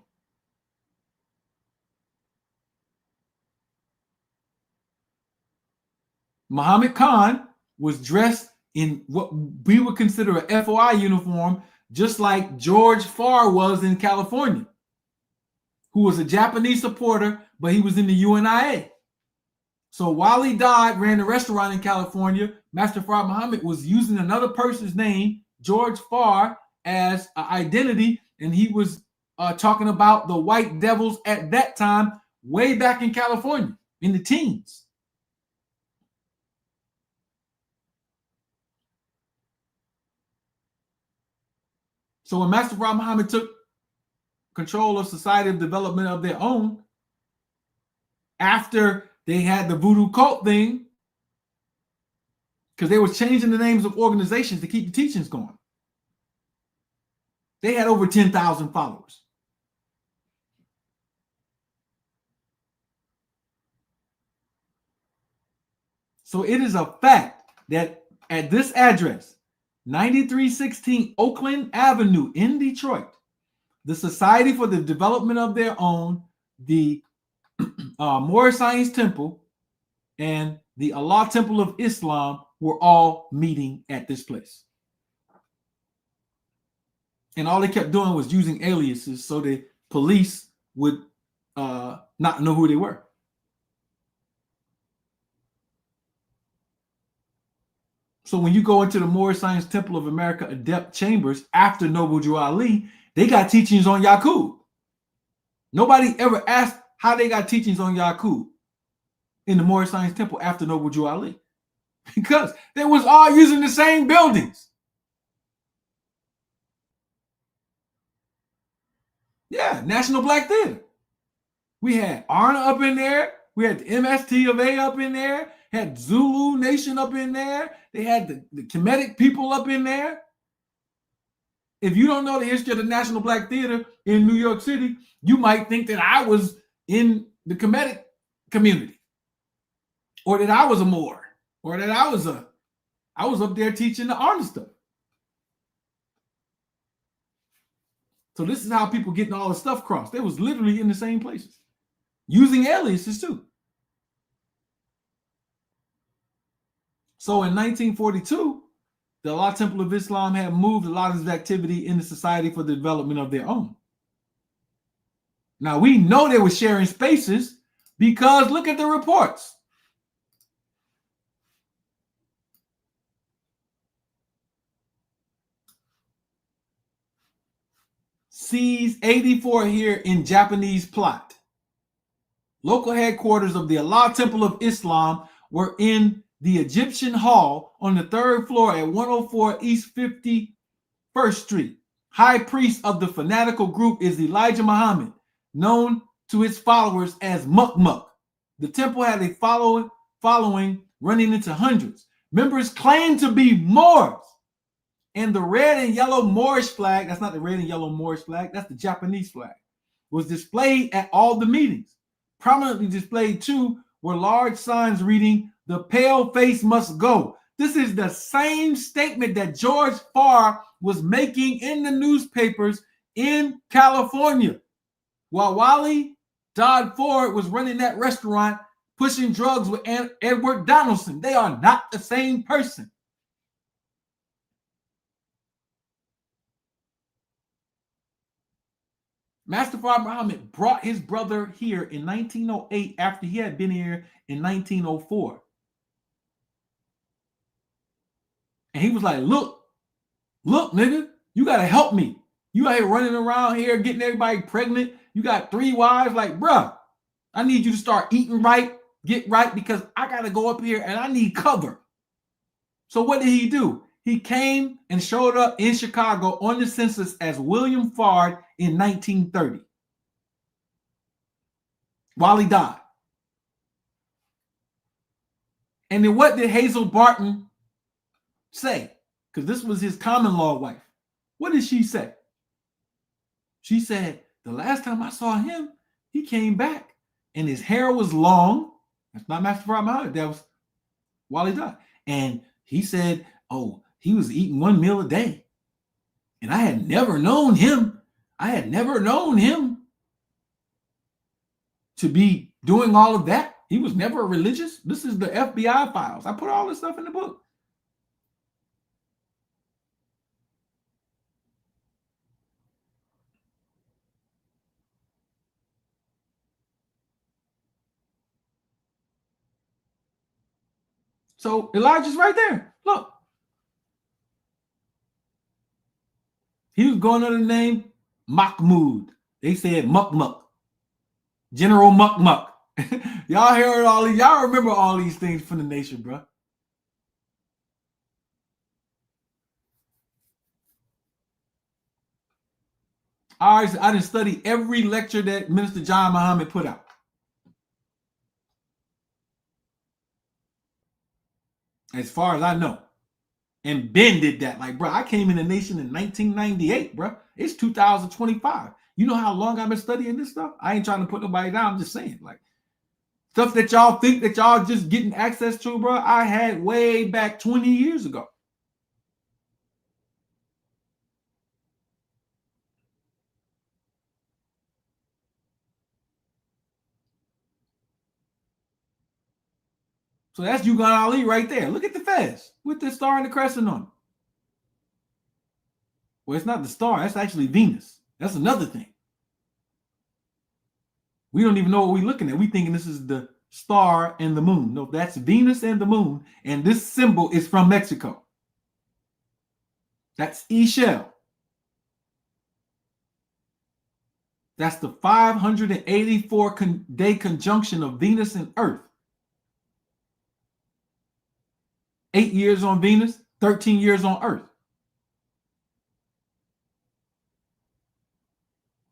Muhammad Khan was dressed in what we would consider a FOI uniform, just like George Farr was in California, who was a Japanese supporter, but he was in the UNIA. So while he died, ran a restaurant in California, Master Fard Muhammad was using another person's name, George Farr, as an identity, and he was talking about the white devils at that time, way back in California, in the teens. So when Master Fard Muhammad took control of Society of Development of Their Own, after they had the voodoo cult thing, because they were changing the names of organizations to keep the teachings going. They had over 10,000 followers. So it is a fact that at this address, 9316 Oakland Avenue in Detroit. The Society for the Development of Their Own, the Moorish Science Temple, and the Allah Temple of Islam were all meeting at this place. And all they kept doing was using aliases so the police would not know who they were. So when you go into the Moorish Science Temple of America Adept Chambers after Noble Drew Ali, they got teachings on Yaqub. Nobody ever asked how they got teachings on Yaqub in the Moorish Science Temple after Noble Drew Ali, because they was all using the same buildings. Yeah, National Black Theater. We had Arna up in there. We had the MST of A up in there. Had Zulu Nation up in there. They had the Kemetic people up in there. If you don't know the history of the National Black Theater in New York City, you might think that I was in the Kemetic community, or that I was a Moor, or that I was up there teaching the Arna stuff. So this is how people getting all the stuff crossed. They was literally in the same places, using aliases too. So in 1942, the Allah Temple of Islam had moved a lot of its activity in the Society for the Development of Their Own. Now we know they were sharing spaces because look at the reports. Sees 84 here in Japanese plot. Local headquarters of the Allah Temple of Islam were in the Egyptian Hall on the 3rd floor at 104 East 51st Street. High priest of the fanatical group is Elijah Muhammad, known to his followers as Muk Muk. The temple had a following running into hundreds. Members claim to be Moors. And the red and yellow Moorish flag, that's not the red and yellow Moorish flag, that's the Japanese flag, was displayed at all the meetings. Prominently displayed too were large signs reading, "The pale face must go." This is the same statement that George FARD was making in the newspapers in California, while Wally Dodd Ford was running that restaurant pushing drugs with Edward Donaldson. They are not the same person. Master Fard Muhammad brought his brother here in 1908 after he had been here in 1904. And he was like, look, nigga, you got to help me. You out here running around here getting everybody pregnant. You got 3 wives. Like, bruh, I need you to start eating right, get right, because I got to go up here and I need cover. So what did he do? He came and showed up in Chicago on the census as William Fard in 1930 while he died. And then what did Hazel Barton say? Because this was his common law wife. What did she say? She said, the last time I saw him, he came back and his hair was long. That's not Master Fard Muhammad. That was while he died. And he said, oh, he was eating 1 meal a day. And I had never known him. To be doing all of that. He was never religious. This is the FBI files. I put all this stuff in the book. So Elijah's right there. Look. He was going under the name Mahmoud. They said Muk Muk. General Muk Muk. Y'all heard all these. Y'all remember all these things from the nation, bro. I didn't study every lecture that Minister John Muhammad put out. As far as I know. And Ben did that. Like, bro, I came in the nation in 1998, bro. It's 2025. You know how long I've been studying this stuff? I ain't trying to put nobody down. I'm just saying, like, stuff that y'all think that y'all just getting access to, bro, I had way back 20 years ago. So that's Yugan Ali right there. Look at the fez with the star and the crescent on it. Well, it's not the star. That's actually Venus. That's another thing. We don't even know what we're looking at. We thinking this is the star and the moon. No, that's Venus and the moon. And this symbol is from Mexico. That's Ixchel. That's the 584-day conjunction of Venus and Earth. 8 years on Venus, 13 years on Earth.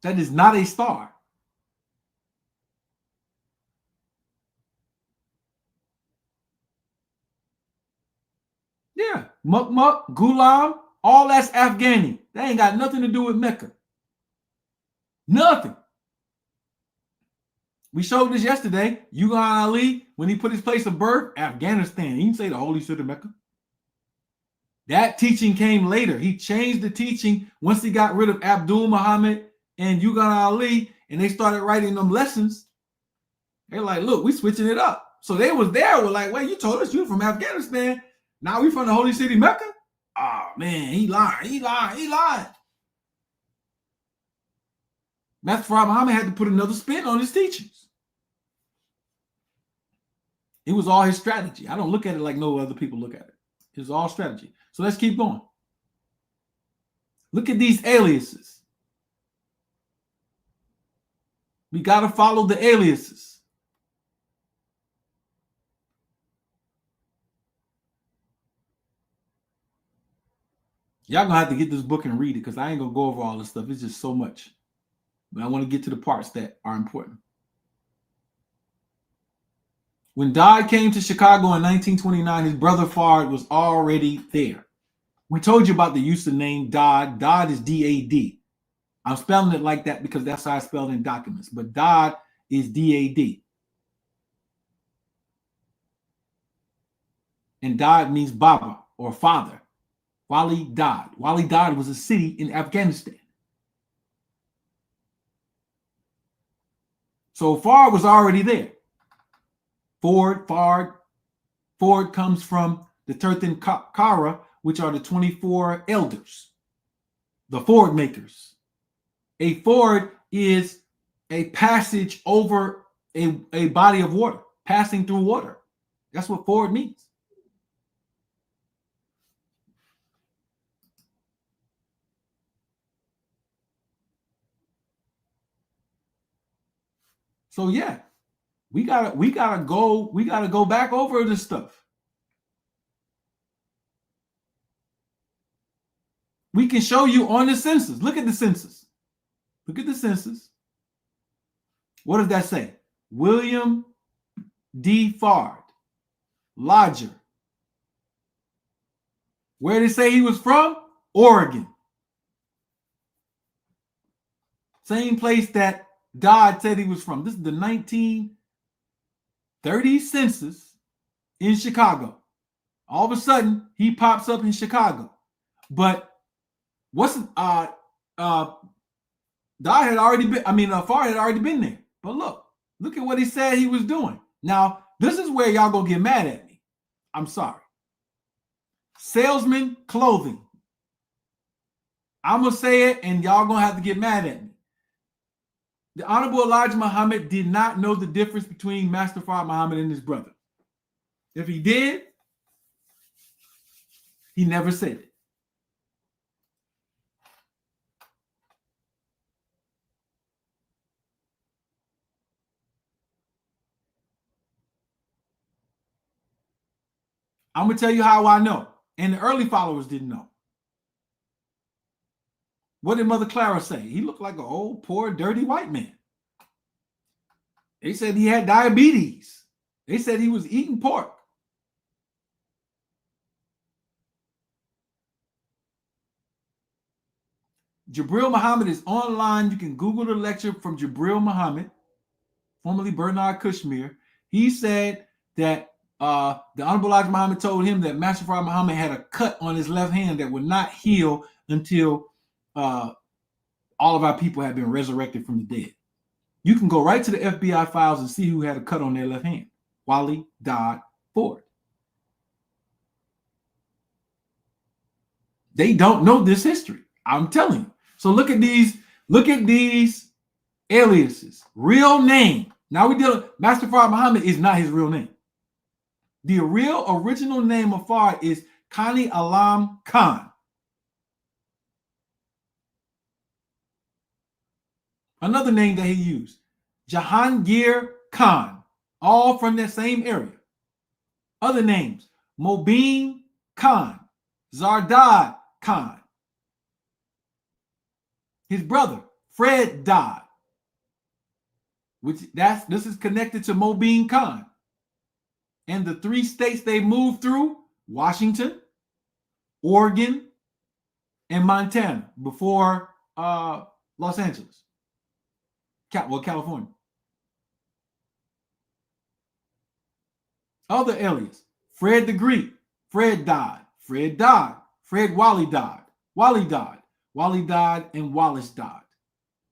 That is not a star. Yeah, Mukmuk, Gulam, all that's Afghani. That ain't got nothing to do with Mecca. Nothing. We showed this yesterday. Yugan Ali, when he put his place of birth, Afghanistan. He didn't say the holy city of Mecca. That teaching came later. He changed the teaching once he got rid of Abdul Muhammad and Yugan Ali, and they started writing them lessons. They're like, look, we switching it up. So they was there, were like, wait, you told us you from Afghanistan. Now we from the holy city Mecca? Oh, man, he lied. Master Farad Muhammad had to put another spin on his teachings. It was all his strategy. I don't look at it like no other people look at it. It was all strategy. So let's keep going. Look at these aliases. We got to follow the aliases. Y'all gonna have to get this book and read it because I ain't gonna go over all this stuff. It's just so much. But I want to get to the parts that are important. When Dodd came to Chicago in 1929, his brother FARD was already there. We told you about the use of the name Dodd. Dodd is D-A-D. I'm spelling it like that because that's how I spell it in documents. But Dodd is D-A-D. And Dodd means Baba or father. Wali Dodd. Wali Dodd was a city in Afghanistan. So FARD was already there. FARD comes from the Tirthan Kara, which are the 24 elders, the FARD makers. A FARD is a passage over a body of water, passing through water. That's what FARD means. So yeah, we gotta go back over this stuff. We can show you on the census. Look at the census. Look at the census. What does that say? William D. FARD, lodger. Where did it say he was from? Oregon. Same place that Dodd said he was from. This is the 1930 census in Chicago. All of a sudden, he pops up in Chicago. But Dodd had already been, FARD had already been there. But look at what he said he was doing. Now, this is where y'all gonna get mad at me. I'm sorry. Salesman clothing. I'm gonna say it, and y'all gonna have to get mad at me. The Honorable Elijah Muhammad did not know the difference between Master Farad Muhammad and his brother. If he did, he never said it. I'm going to tell you how I know. And the early followers didn't know. What did Mother Clara say? He looked like an old, poor, dirty white man. They said he had diabetes. They said he was eating pork. Jabril Muhammad is online. You can Google the lecture from Jabril Muhammad, formerly Bernard Kushmir. He said that the Honorable Elijah Muhammad told him that Master Farad Muhammad had a cut on his left hand that would not heal until all of our people had been resurrected from the dead. You can go right to the FBI files and see who had a cut on their left hand. Wali Dodd FARD. They don't know this history. I'm telling you. So look at these aliases. Real name. Now we deal. Master FARD Muhammad is not his real name. The real original name of FARD is Kani Alam Khan. Another name that he used, Jahangir Khan, all from that same area. Other names, Mobeen Khan, Zardad Khan. His brother, Fred Dodd, this is connected to Mobeen Khan. And the 3 states they moved through, Washington, Oregon, and Montana before Los Angeles. California. Other alias, Fred the Greek, Fred Dodd, Fred Wally Dodd, and Wallace Dodd.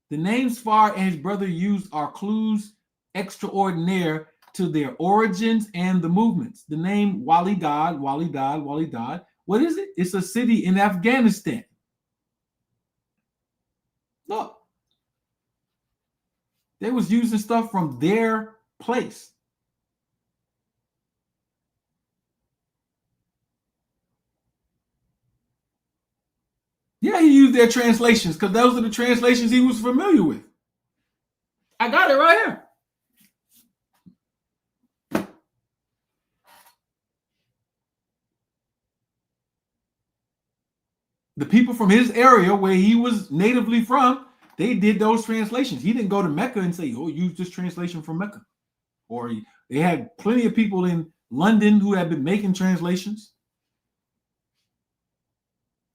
The names FARD and his brother used are clues extraordinaire to their origins and the movements. The name Wally Dodd. What is it? It's a city in Afghanistan. Look. They was using stuff from their place. Yeah, he used their translations because those are the translations he was familiar with. I got it right here. The people from his area where he was natively from, they did those translations. He didn't go to Mecca and say, oh, use this translation from Mecca. Or they had plenty of people in London who had been making translations.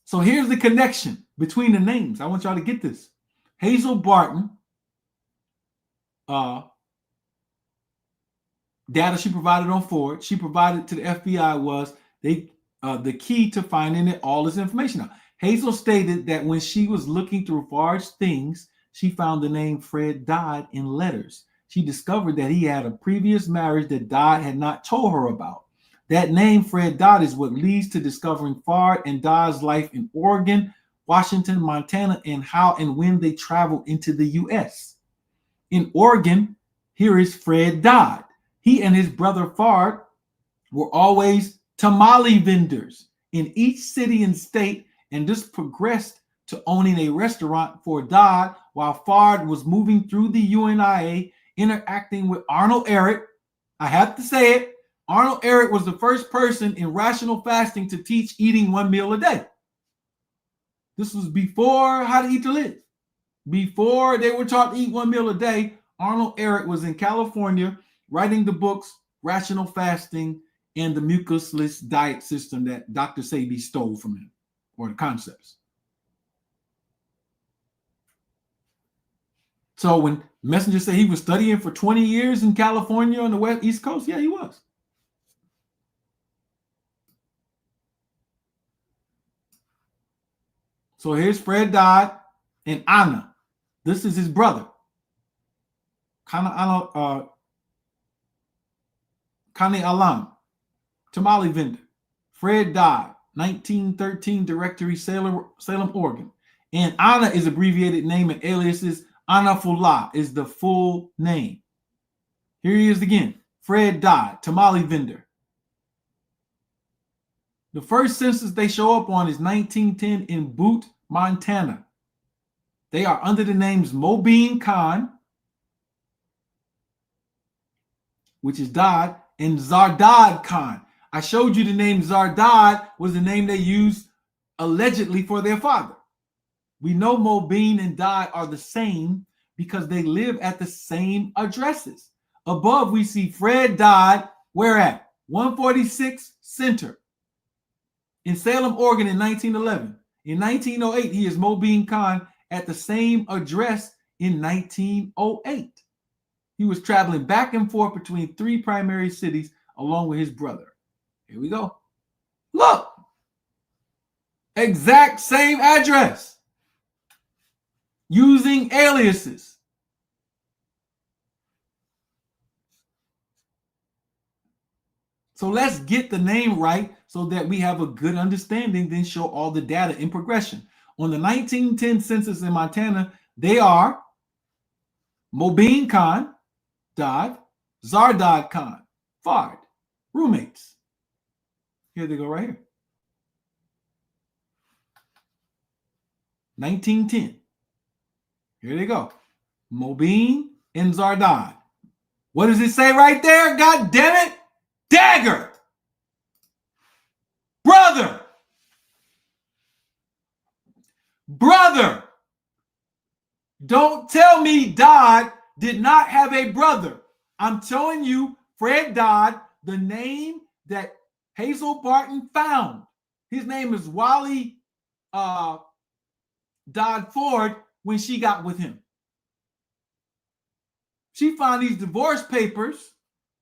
So here's the connection between the names. I want y'all to get this. Hazel Barton, data she provided on FARD, she provided to the FBI was the key to finding all this information out. Hazel stated that when she was looking through FARD's things, she found the name Fred Dodd in letters. She discovered that he had a previous marriage that Dodd had not told her about. That name, Fred Dodd, is what leads to discovering FARD and Dodd's life in Oregon, Washington, Montana, and how and when they traveled into the U.S. In Oregon, here is Fred Dodd. He and his brother FARD were always tamale vendors in each city and state, and this progressed to owning a restaurant for Dodd while FARD was moving through the UNIA, interacting with Arnold Ehret. I have to say it. Arnold Ehret was the first person in rational fasting to teach eating 1 meal a day. This was before How to Eat to Live. Before they were taught to eat 1 meal a day, Arnold Ehret was in California writing the books Rational Fasting and the Mucusless Diet System that Dr. Sebi stole from him, or the concepts. So when Messenger said he was studying for 20 years in California on the East Coast, yeah, he was. So here's Fred Dodd and Anna. This is his brother. Kani Alam, tamale vendor. Fred Dodd, 1913 Directory, Salem, Oregon. And Anna is abbreviated name and aliases. Anna Fullah is the full name. Here he is again. Fred Dodd, tamale vendor. The first census they show up on is 1910 in Butte, Montana. They are under the names Mobeen Khan, which is Dodd, and Zardad Khan. I showed you the name Zardad was the name they used allegedly for their father. We know Mobeen and Dodd are the same because they live at the same addresses. Above, we see Fred Dodd, where at? 146 Center in Salem, Oregon in 1911. In 1908, he is Mobeen Khan at the same address in 1908. He was traveling back and forth between 3 primary cities along with his brother. Here we go. Look. Exact same address. Using aliases. So let's get the name right so that we have a good understanding, then show all the data in progression. On the 1910 census in Montana, they are Mobeen Khan, Dodd, Zardad Khan, FARD, roommates. Here they go right here. 1910. Here they go. Mobeen and Zardad. What does it say right there? God damn it. Dagger. Brother. Brother. Don't tell me Dodd did not have a brother. I'm telling you, Fred Dodd, the name that Hazel Barton found. His name is Wally Dodd Ford when she got with him. She found these divorce papers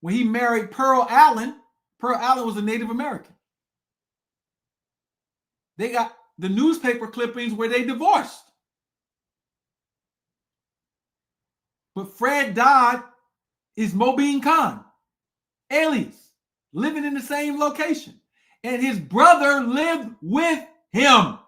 when he married Pearl Allen. Pearl Allen was a Native American. They got the newspaper clippings where they divorced. But Fred Dodd is Mobeen Khan, alias, living in the same location. And his brother lived with him.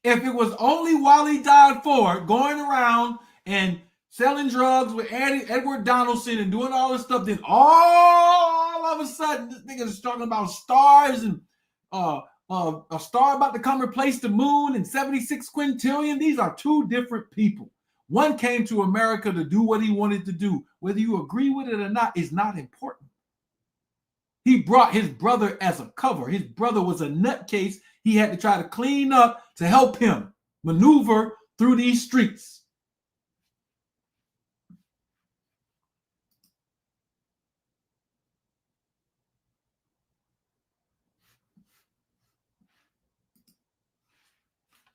If it was only Wally Dodd Ford going around and selling drugs with Edward Donaldson and doing all this stuff, then all of a sudden this nigga is talking about stars and a star about to come replace the moon and 76 quintillion. These are two different people. One came to America to do what he wanted to do. Whether you agree with it or not is not important. He brought his brother as a cover. His brother was a nutcase he had to try to clean up to help him maneuver through these streets.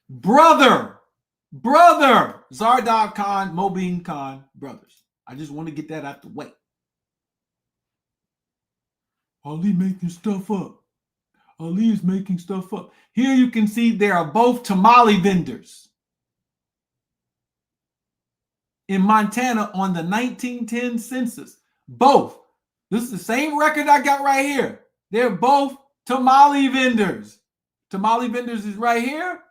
Brother, Zardad Khan, Mobeen Khan, brothers. I just want to get that out the way. Ali making stuff up. Ali is making stuff up. Here you can see they are both tamale vendors in Montana on the 1910 census. Both. This is the same record I got right here. They're both tamale vendors. Tamale vendors is right here.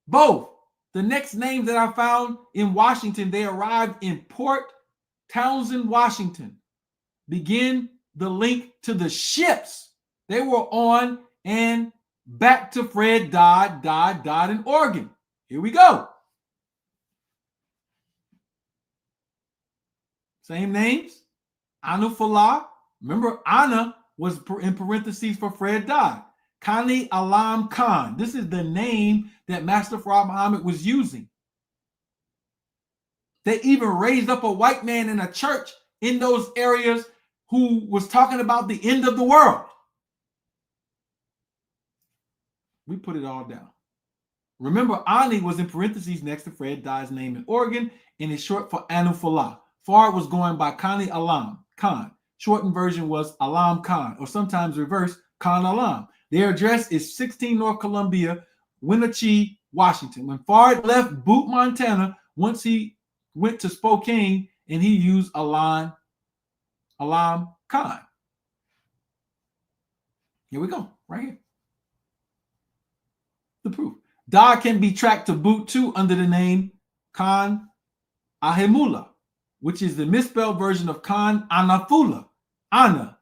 Both. The next name that I found in Washington, they arrived in Port Townsend, Washington. Begin the link to the ships they were on and back to Fred Dodd in Oregon. Here we go. Same names. Anu Falah. Remember, Anna was in parentheses for Fred Dodd. Kani Alam Khan. This is the name that Master Farad Muhammad was using. They even raised up a white man in a church in those areas who was talking about the end of the world. We put it all down. Remember, Ani was in parentheses next to Fred Dodd's name in Oregon, and it's short for Anu Falah. Fard was going by Kani Alam Khan. Shortened version was Alam Khan, or sometimes reversed, Khan Alam. Their address is 16 North Columbia, Wenatchee, Washington. When Fard left Butte, Montana, once he went to Spokane, and he used Alam Khan. Here we go, right here. The proof. Dodd can be tracked to Butte too under the name Khan Ahemula, which is the misspelled version of Khan Anafula, Anna,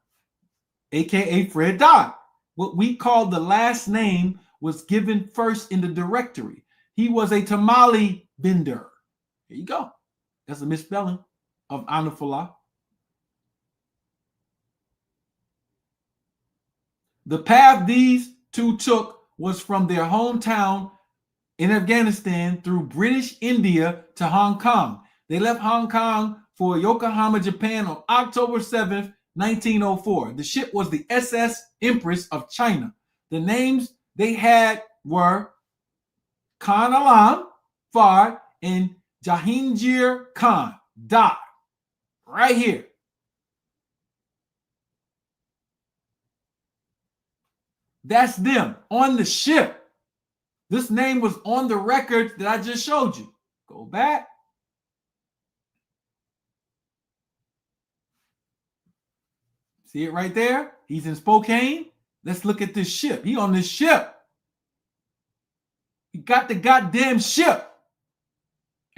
aka Fred Dodd. What we call the last name was given first in the directory. He was a tamale vendor. Here you go. That's a misspelling of Anafula. The path these two took was from their hometown in Afghanistan through British India to Hong Kong. They left Hong Kong for Yokohama, Japan on October 7th, 1904. The ship was the SS Empress of China. The names they had were Khan Alam, Fard, and Jahangir Khan, Dodd. Right here. That's them on the ship. This name was on the record that I just showed you. Go back. See it right there? He's in Spokane. Let's look at this ship. He on this ship. He got the goddamn ship.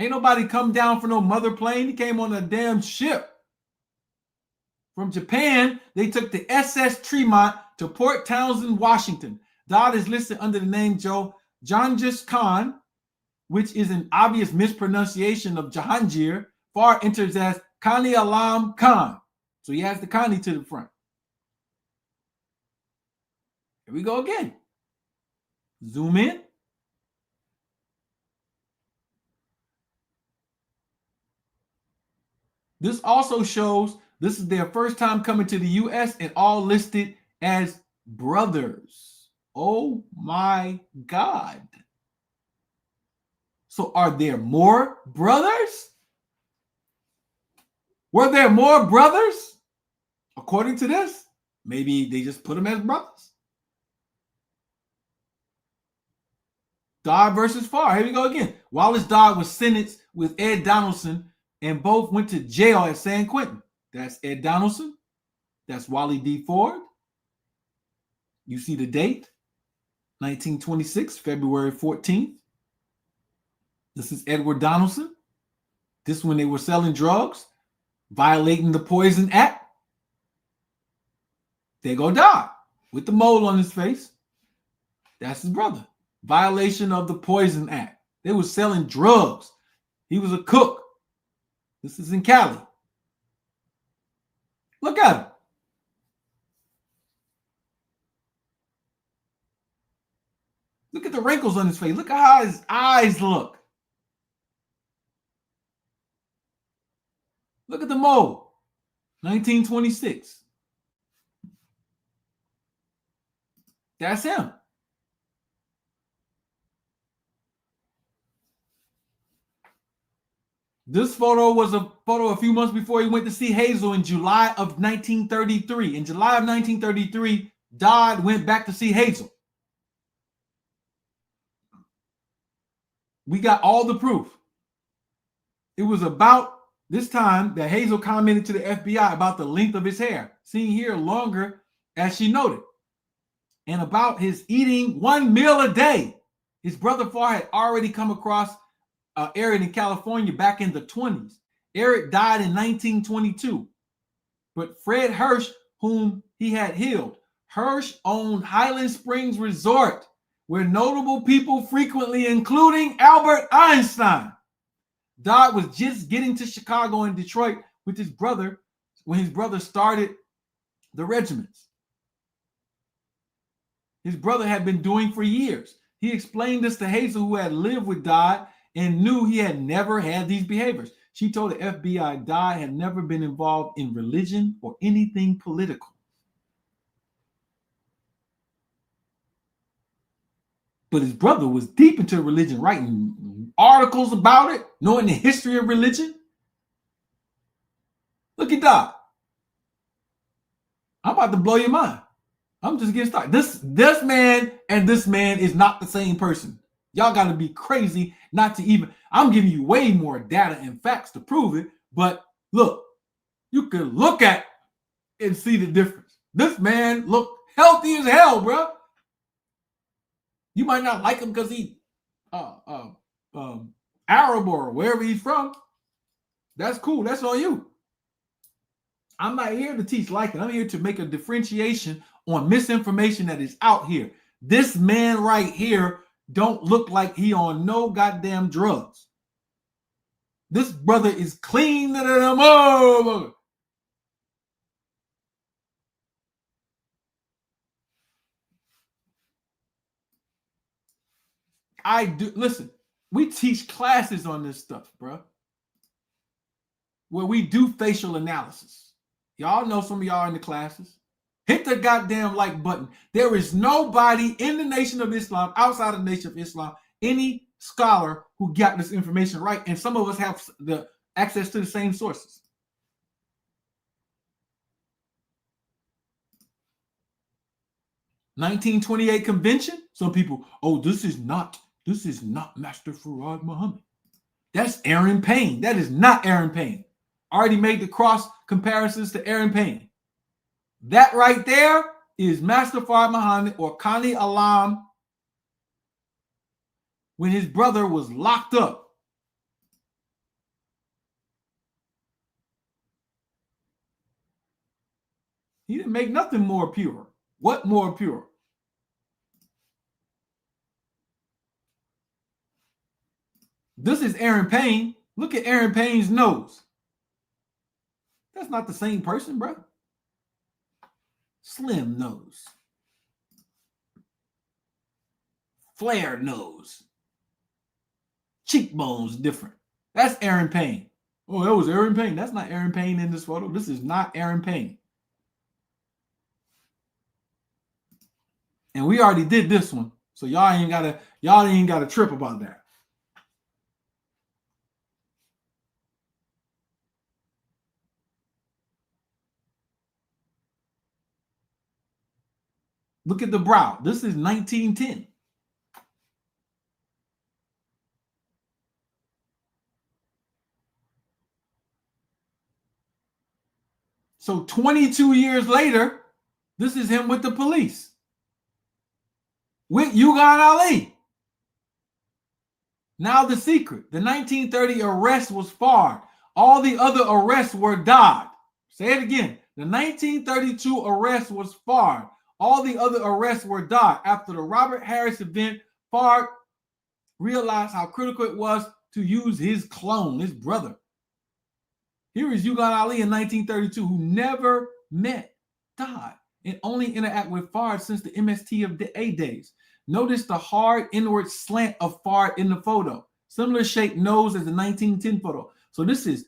Ain't nobody come down for no mother plane. He came on a damn ship. From Japan, they took the SS Tremont to Port Townsend, Washington. Dodd is listed under the name Genghis Khan, which is an obvious mispronunciation of Jahangir. FARD enters as Khani Alam Khan. So he has the Khani to the front. Here we go again. Zoom in. This also shows this is their first time coming to the U.S. and all listed as brothers. Oh my God. So are there more brothers? Were there more brothers? According to this, maybe they just put them as brothers. Dodd versus FARD. Here we go again. Wallace Dodd was sentenced with Ed Donaldson and both went to jail at San Quentin. That's Ed Donaldson. That's Wally D. Ford. You see the date, 1926, February 14th. This is Edward Donaldson. This is when they were selling drugs, violating the Poison Act. There go Dodd with the mole on his face. That's his brother. Violation of the Poison Act. They were selling drugs. He was a cook. This is in Cali. Look at him. Look at the wrinkles on his face. Look at how his eyes look. Look at the mole. 1926. That's him. This photo was a photo a few months before he went to see Hazel in July of 1933. In July of 1933, Dodd went back to see Hazel. We got all the proof. It was about this time that Hazel commented to the FBI about the length of his hair, seen here longer as she noted, and about his eating one meal a day. His brother FARD had already come across Eric in California back in the 20s. Eric died in 1922, but Fred Hirsch, whom he had healed, Hirsch owned Highland Springs Resort, where notable people frequently, including Albert Einstein. Dodd was just getting to Chicago and Detroit with his brother when his brother started the regiments. His brother had been doing for years. He explained this to Hazel, who had lived with Dodd and knew he had never had these behaviors. She told the FBI Dodd had never been involved in religion or anything political. But his brother was deep into religion, writing articles about it, knowing the history of religion. Look at Dodd. I'm about to blow your mind. I'm just getting started. This man and this man is not the same person. Y'all got to be crazy not to even. I'm giving you way more data and facts to prove it. But look, you can look at and see the difference. This man looked healthy as hell, bro. You might not like him because he Arab or wherever he's from. That's cool. That's on you. I'm not here to teach liking. I'm here to make a differentiation on misinformation that is out here. This man right here don't look like he on no goddamn drugs. This brother is clean. I do. Listen, we teach classes on this stuff, bro, where we do facial analysis. Y'all know some of y'all in the classes. Hit the goddamn like button. There is nobody in the Nation of Islam, outside of the Nation of Islam, any scholar who got this information right. And some of us have the access to the same sources. (1928) convention. Some people, oh, this is not Master Farad Muhammad. That's Aaron Payne. That is not Aaron Payne. Already made the cross comparisons to Aaron Payne. That right there is Master Fard Muhammad, or Kani Alam, when his brother was locked up. He didn't make nothing more pure. What more pure? This is Aaron Payne. Look at Aaron Payne's nose. That's not the same person, bro. Slim nose. Flared nose. Cheekbones different. That's Aaron Payne. Oh, that was Aaron Payne. That's not Aaron Payne in this photo. This is not Aaron Payne. And we already did this one. So y'all ain't gotta trip about that. Look at the brow. This is 1910. So 22 years later, this is him with the police. With Yugan Ali. Now the secret. The 1930 arrest was FARD. All the other arrests were DOD. Say it again. The 1932 arrest was FARD. All the other arrests were DOD. After the Robert Harris event, FARD realized how critical it was to use his clone, his brother. Here is Yugan Ali in 1932, who never met DOD and only interact with FARD since the MST of the A days. Notice the hard inward slant of FARD in the photo. Similar shaped nose as the 1910 photo. So this is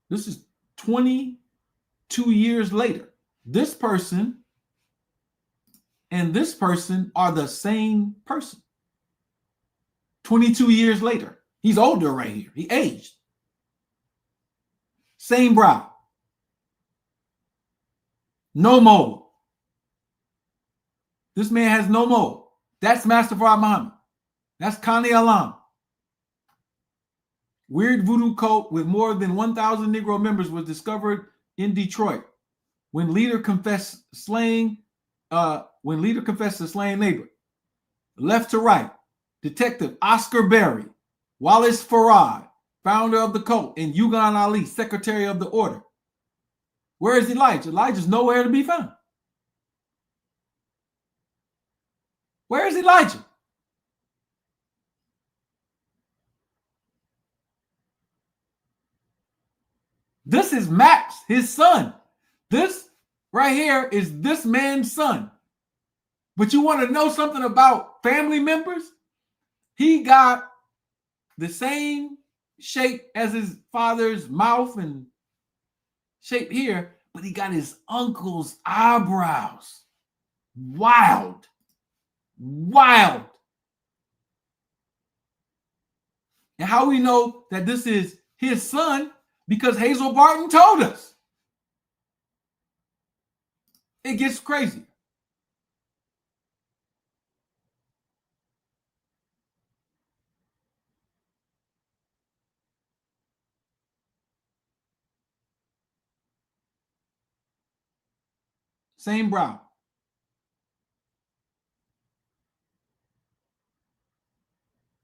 this is 22 years later. This person and this person are the same person. 22 years later. He's older right here. He aged. Same brow. No mold. This man has no mold. That's Master Fard Muhammad. That's Kani Alam. Weird voodoo cult with more than 1,000 Negro members was discovered in Detroit. When leader confessed to slaying neighbor. Left to right, Detective Oscar Berry, Wallace Farad, founder of the cult, and Yugan Ali, secretary of the order. Where is Elijah? Elijah's nowhere to be found. Where is Elijah? This is Max, his son. This right here is this man's son. But you want to know something about family members? He got the same shape as his father's mouth and shape here, but he got his uncle's eyebrows. Wild. Wild. And how we know that this is his son? Because Hazel Barton told us. It gets crazy. Same brow.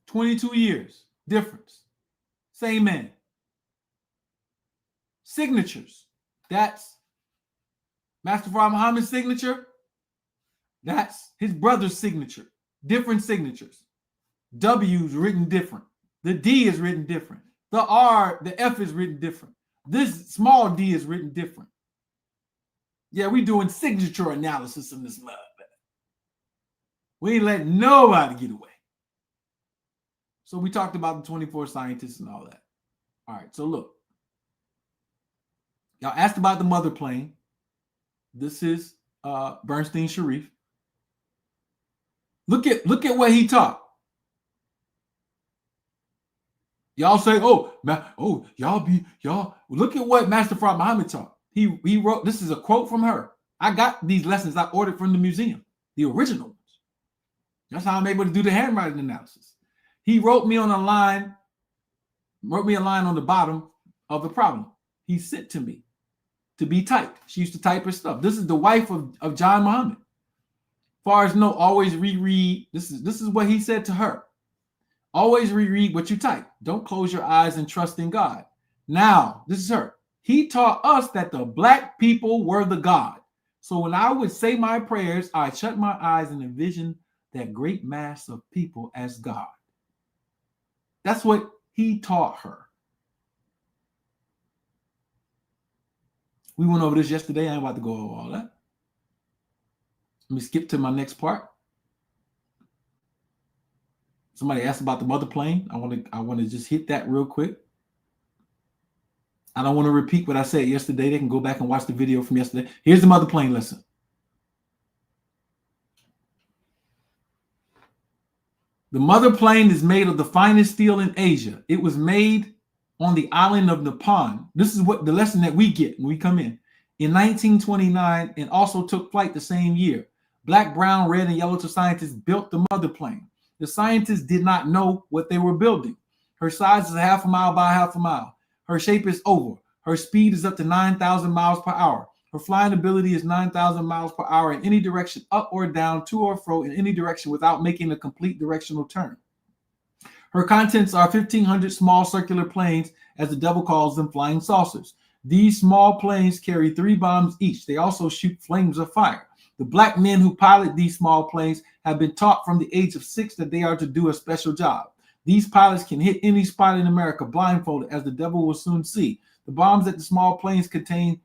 $22 years difference. Same man. Signatures. That's Master Fard Muhammad's signature. That's his brother's signature. Different signatures. W's written different. The D is written different. The R, the F is written different. This small d is written different. Yeah, we doing signature analysis in this lab. We ain't letting nobody get away. So we talked about the 24 scientists and all that. All right, so look. Y'all asked about the mother plane. This is Bernstein Sharif. Look at what he taught. Y'all say, y'all look at what Master Fard Muhammad taught. He wrote, this is a quote from her. I got these lessons I ordered from the museum, the original ones. That's how I'm able to do the handwriting analysis. He wrote me on a line wrote me a line on the bottom of the problem. He sent to me to be typed. She used to type her stuff. This is the wife of John Muhammad. Far as no, always reread. This is what he said to her. Always reread what you type. Don't close your eyes and trust in God. Now, this is her. He taught us that the black people were the God. So when I would say my prayers, I shut my eyes and envision that great mass of people as God. That's what he taught her. We went over this yesterday. I ain't about to go over all that. Let me skip to my next part. Somebody asked about the mother plane. I want to just hit that real quick. I don't want to repeat what I said yesterday. They can go back and watch the video from yesterday. Here's the mother plane lesson. The mother plane is made of the finest steel in Asia. It was made on the island of Nippon. This is what the lesson that we get when we come in 1929, and also took flight the same year. Black, brown, red, and yellow scientists built the mother plane. The scientists did not know what they were building. Her size is 1/2 mile by 1/2 mile. Her shape is oval. Her speed is up to 9,000 miles per hour. Her flying ability is 9,000 miles per hour in any direction, up or down, to or fro, in any direction without making a complete directional turn. Her contents are 1,500 small circular planes, as the devil calls them, flying saucers. These small planes carry 3 bombs each. They also shoot flames of fire. The black men who pilot these small planes have been taught from the age of 6 that they are to do a special job. These pilots can hit any spot in America blindfolded, as the devil will soon see. The bombs that the small planes contain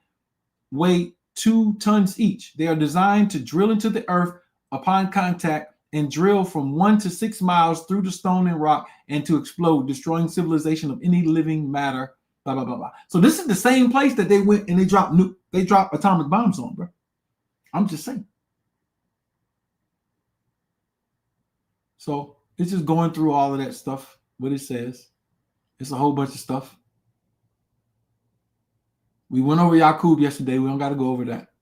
weigh 2 tons each. They are designed to drill into the earth upon contact and drill from 1 to 6 miles through the stone and rock, and to explode, destroying civilization of any living matter, blah, blah, blah, blah. So this is the same place that they went and they dropped atomic bombs on, bro. I'm just saying. So it's just going through all of that stuff, what it says. It's a whole bunch of stuff. We went over Yaqub yesterday. We don't got to go over that.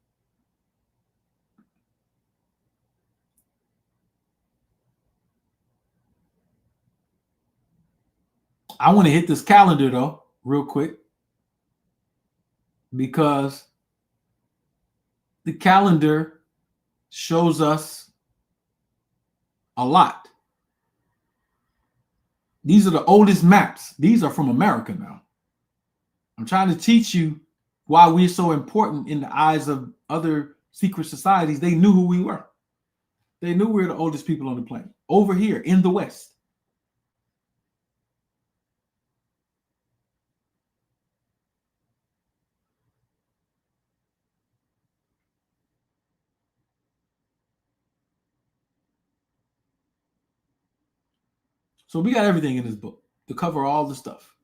I want to hit this calendar, though, real quick, because the calendar shows us a lot. These are the oldest maps. These are from America now. I'm trying to teach you why we're so important in the eyes of other secret societies. They knew who we were. They knew we were the oldest people on the planet over here in the West. So we got everything in this book to cover all the stuff.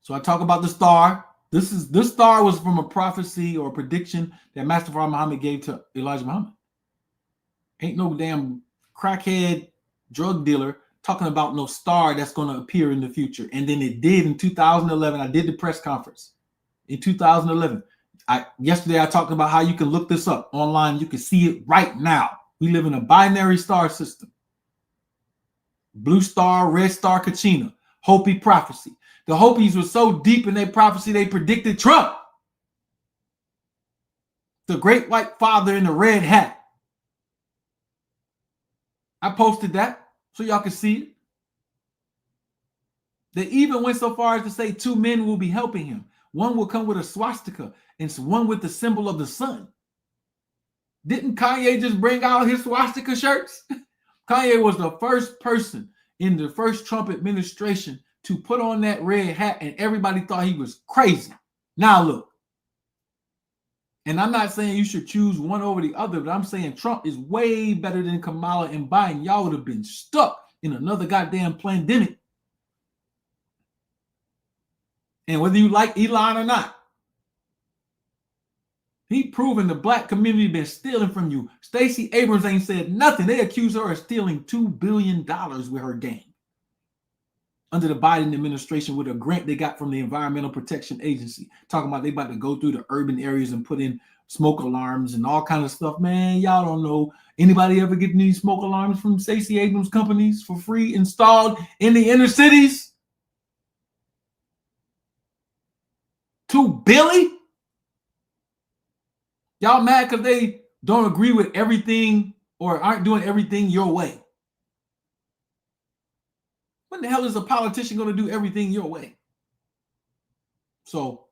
So I talk about the star. This star was from a prophecy or a prediction that Master Farah Muhammad gave to Elijah Muhammad. Ain't no damn crackhead drug dealer talking about no star that's going to appear in the future. And then it did in 2011. I did the press conference in 2011. Yesterday I talked about how you can look this up online. You can see it right now. We live in a binary star system. Blue star, red star, Kachina, Hopi prophecy. The Hopis were so deep in their prophecy, they predicted Trump. The great white father in the red hat. I posted that so y'all can see it. They even went so far as to say 2 men will be helping him. One will come with a swastika and one with the symbol of the sun. Didn't Kanye just bring out his swastika shirts? Kanye was the first person in the first Trump administration to put on that red hat, and everybody thought he was crazy. Now look. And I'm not saying you should choose one over the other, but I'm saying Trump is way better than Kamala and Biden. Y'all would have been stuck in another goddamn pandemic. And whether you like Elon or not, he proven the black community been stealing from you. Stacey Abrams ain't said nothing. They accuse her of stealing $2 billion with her gang under the Biden administration with a grant they got from the Environmental Protection Agency. Talking about they about to go through the urban areas and put in smoke alarms and all kind of stuff. Man, y'all don't know. Anybody ever get these smoke alarms from Stacey Abrams companies for free installed in the inner cities? To Billy? Y'all mad because they don't agree with everything or aren't doing everything your way? When the hell is a politician going to do everything your way? So,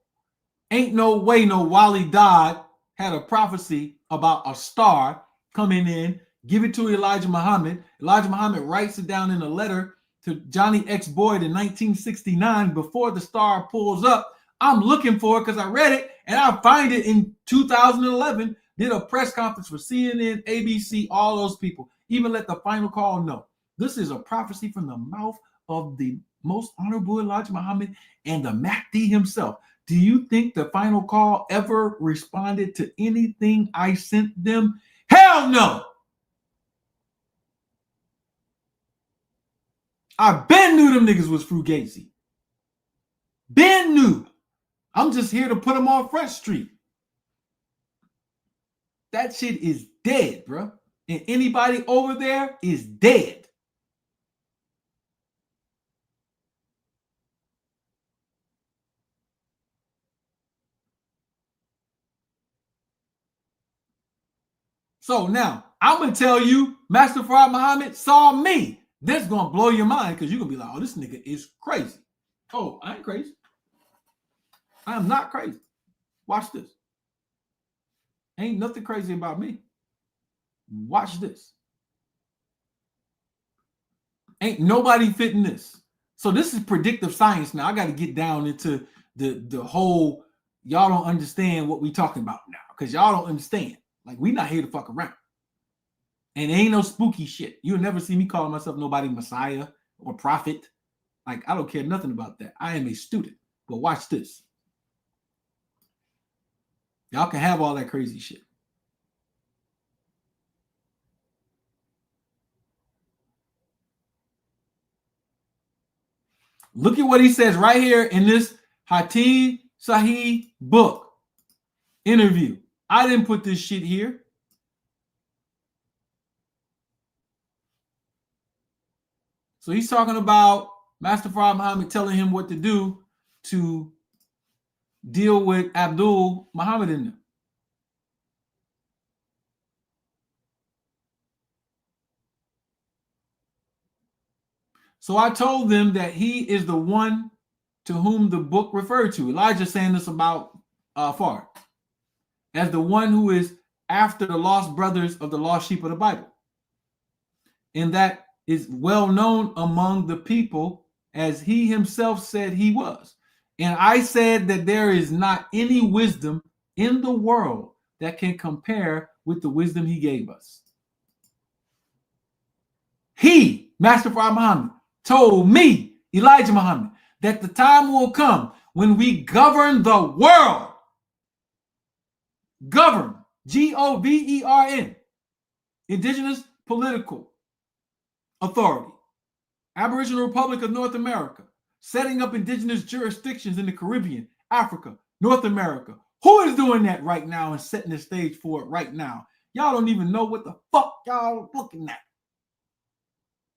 ain't no way no Wally Dodd had a prophecy about a star coming in, give it to Elijah Muhammad. Elijah Muhammad writes it down in a letter to Johnny X. Boyd in 1969 before the star pulls up. I'm looking for it because I read it and I find it in 2011. Did a press conference for CNN, ABC, all those people. Even let the final call know. This is a prophecy from the mouth of the most honorable Elijah Muhammad and the Mahdi himself. Do you think the final call ever responded to anything I sent them? Hell no! I been knew them niggas was Fugazi. Been knew. I'm just here to put them on Front Street. That shit is dead, bro. And anybody over there is dead. So now, I'm going to tell you, Master Farad Muhammad saw me. This is going to blow your mind because you're going to be like, oh, this nigga is crazy. Oh, I ain't crazy. I am not crazy. Watch this. Ain't nothing crazy about me. Watch this. Ain't nobody fitting this. So this is predictive science now. I got to get down into the whole, y'all don't understand what we talking about now because y'all don't understand. Like, we not here to fuck around. And it ain't no spooky shit. You'll never see me calling myself nobody Messiah or prophet. Like, I don't care nothing about that. I am a student. But watch this. Y'all can have all that crazy shit. Look at what he says right here in this Hatim Sahih book interview. I didn't put this shit here. So he's talking about Master Farad Muhammad telling him what to do to deal with Abdul Muhammad in them. So I told them that he is the one to whom the book referred to. Elijah saying this about FARD as the one who is after the lost brothers of the lost sheep of the Bible. And that is well known among the people as he himself said he was. And I said that there is not any wisdom in the world that can compare with the wisdom he gave us. He, Master Farad Muhammad, told me, Elijah Muhammad, that the time will come when we govern the world. Govern, Govern, indigenous political authority, Aboriginal Republic of North America, setting up indigenous jurisdictions in the Caribbean, Africa, North America. Who is doing that right now and setting the stage for it right now? Y'all don't even know what the fuck y'all looking at.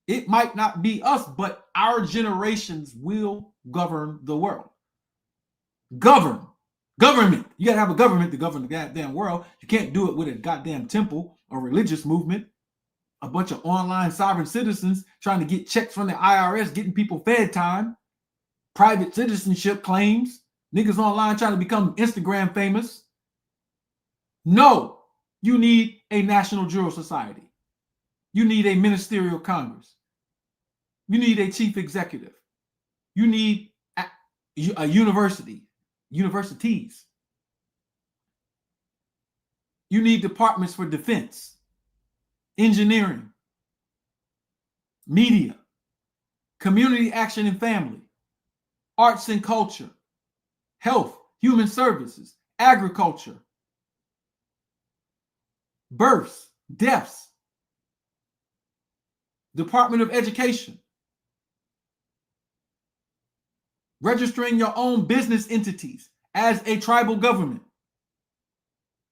It might not be us, but our generations will govern the world. Government. You got to have a government to govern the goddamn world. You can't do it with a goddamn temple or religious movement. A bunch of online sovereign citizens trying to get checks from the IRS, getting people fed time. Private citizenship claims. Niggas online trying to become Instagram famous. No, you need a national juror society. You need a ministerial Congress. You need a chief executive. You need a universities. You need departments for defense, engineering, media, community action and family, arts and culture, health, human services, agriculture, births, deaths, Department of Education, registering your own business entities as a tribal government,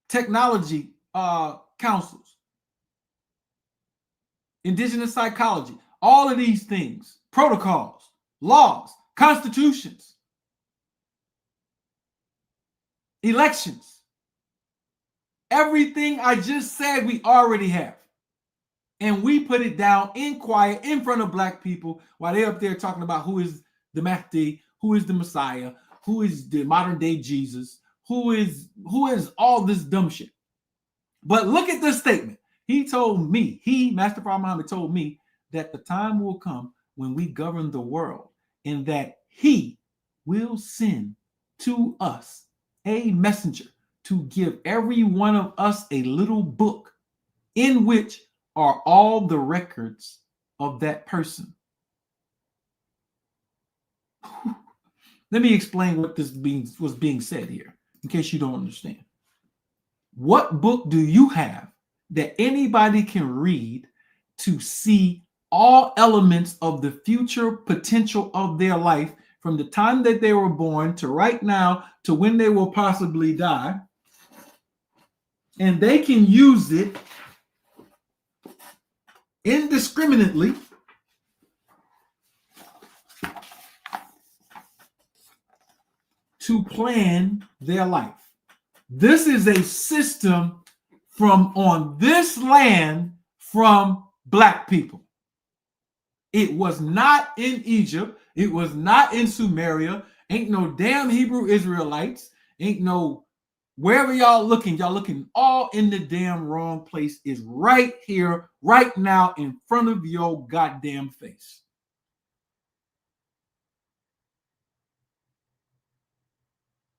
technology councils, indigenous psychology, all of these things, protocols, laws, constitutions, elections. Everything I just said we already have. And we put it down in quiet in front of black people while they're up there talking about who is the Mahdi, who is the Messiah, who is the modern day Jesus, who is all this dumb shit. But look at this statement. He told me, Master Fard Muhammad told me that the time will come when we govern the world and that he will send to us a messenger to give every one of us a little book in which are all the records of that person. Let me explain what was being said here, in case you don't understand. What book do you have that anybody can read to see all elements of the future potential of their life from the time that they were born to right now to when they will possibly die? And they can use it indiscriminately to plan their life. This is a system from on this land from black people. It was not in Egypt. It was not in Sumeria. Ain't no damn Hebrew Israelites. Ain't no wherever y'all looking all in the damn wrong place. Is right here, right now, in front of your goddamn face.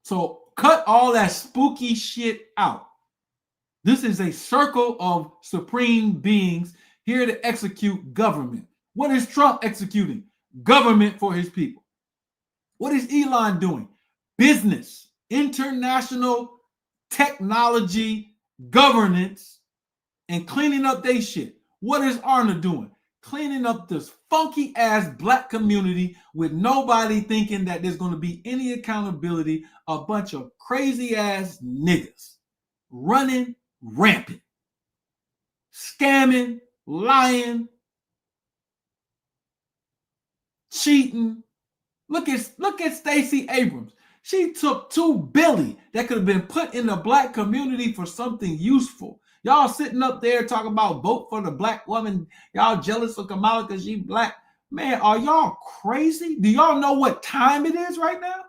So cut all that spooky shit out. This is a circle of supreme beings here to execute government. What is Trump executing? Government for his people. What is Elon doing? Business, international technology, governance, and cleaning up their shit. What is Arna doing? Cleaning up this funky ass black community with nobody thinking that there's going to be any accountability. A bunch of crazy ass niggas running rampant, scamming, lying, cheating. Look at Stacey Abrams. She took $2 billion that could have been put in the black community for something useful. Y'all sitting up there talking about vote for the black woman. Y'all jealous of Kamala because she black. Man, are y'all crazy? Do y'all know what time it is right now?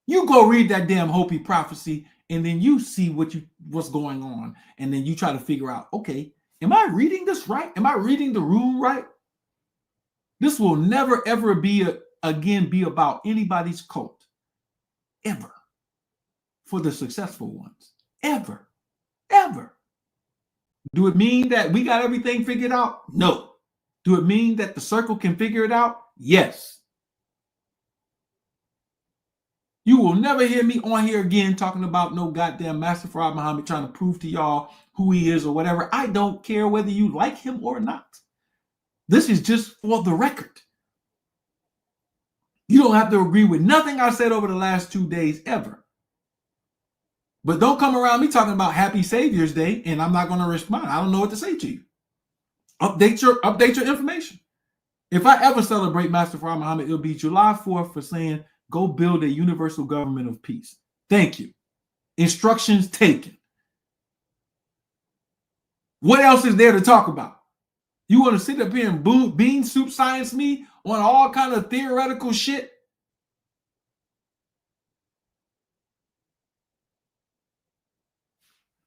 You go read that damn Hopi prophecy and then you see what's going on. And then you try to figure out, okay, am I reading this right? Am I reading the room right? This will never, ever be about anybody's cult. Ever. For the successful ones. Ever. Ever. Do it mean that we got everything figured out? No. Do it mean that the circle can figure it out? Yes. You will never hear me on here again talking about no goddamn Master Fard Muhammad trying to prove to y'all who he is or whatever. I don't care whether you like him or not. This is just for the record. You don't have to agree with nothing I said over the last 2 days ever. But don't come around me talking about Happy Savior's Day and I'm not going to respond. I don't know what to say to you. Update your information. If I ever celebrate Master Fard Muhammad, it'll be July 4th for saying, go build a universal government of peace. Thank you. Instructions taken. What else is there to talk about? You want to sit up here and bean soup science me on all kind of theoretical shit?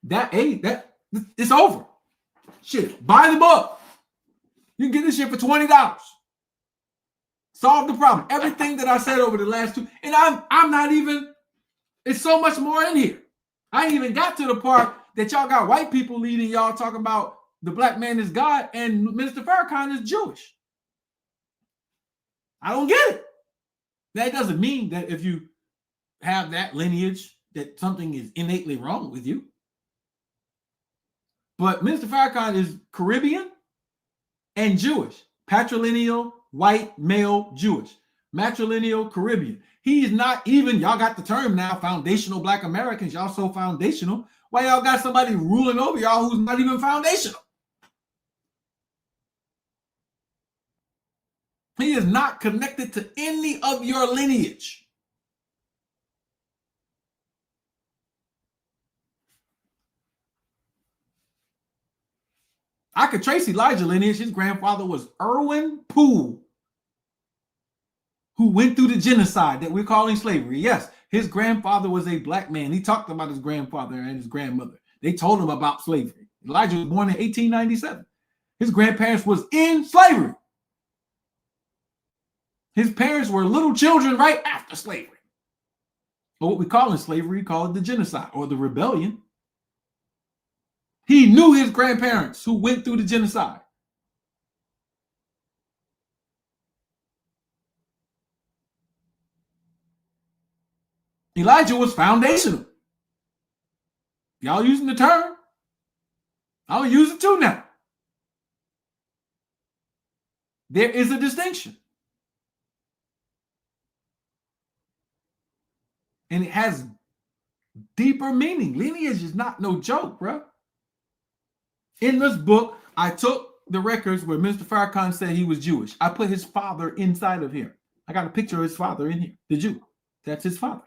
That it's over. Shit, buy the book. You can get this shit for $20. Solve the problem. Everything that I said over the last two, and I'm not even. It's so much more in here. I ain't even got to the part that y'all got white people leading y'all talking about the black man is God and Minister Farrakhan is Jewish. I don't get it. That doesn't mean that if you have that lineage that something is innately wrong with you. But Minister Farrakhan is Caribbean and Jewish. Patrilineal, white, male, Jewish. Matrilineal, Caribbean. He is not even, y'all got the term now, foundational Black Americans. Y'all so foundational. Why y'all got somebody ruling over y'all who's not even foundational? He is not connected to any of your lineage. I could trace Elijah lineage. His grandfather was Irwin Poole, who went through the genocide that we're calling slavery. Yes, his grandfather was a Black man. He talked about his grandfather and his grandmother. They told him about slavery. Elijah was born in 1897. His grandparents was in slavery. His parents were little children right after slavery. Or what we call in slavery, we call it the genocide or the rebellion. He knew his grandparents who went through the genocide. Elijah was foundational. Y'all using the term? I'll use it too now. There is a distinction. And it has deeper meaning. Lineage is not no joke, bro. In this book, I took the records where Mr. Farrakhan said he was Jewish. I put his father inside of here. I got a picture of his father in here, the Jew. That's his father.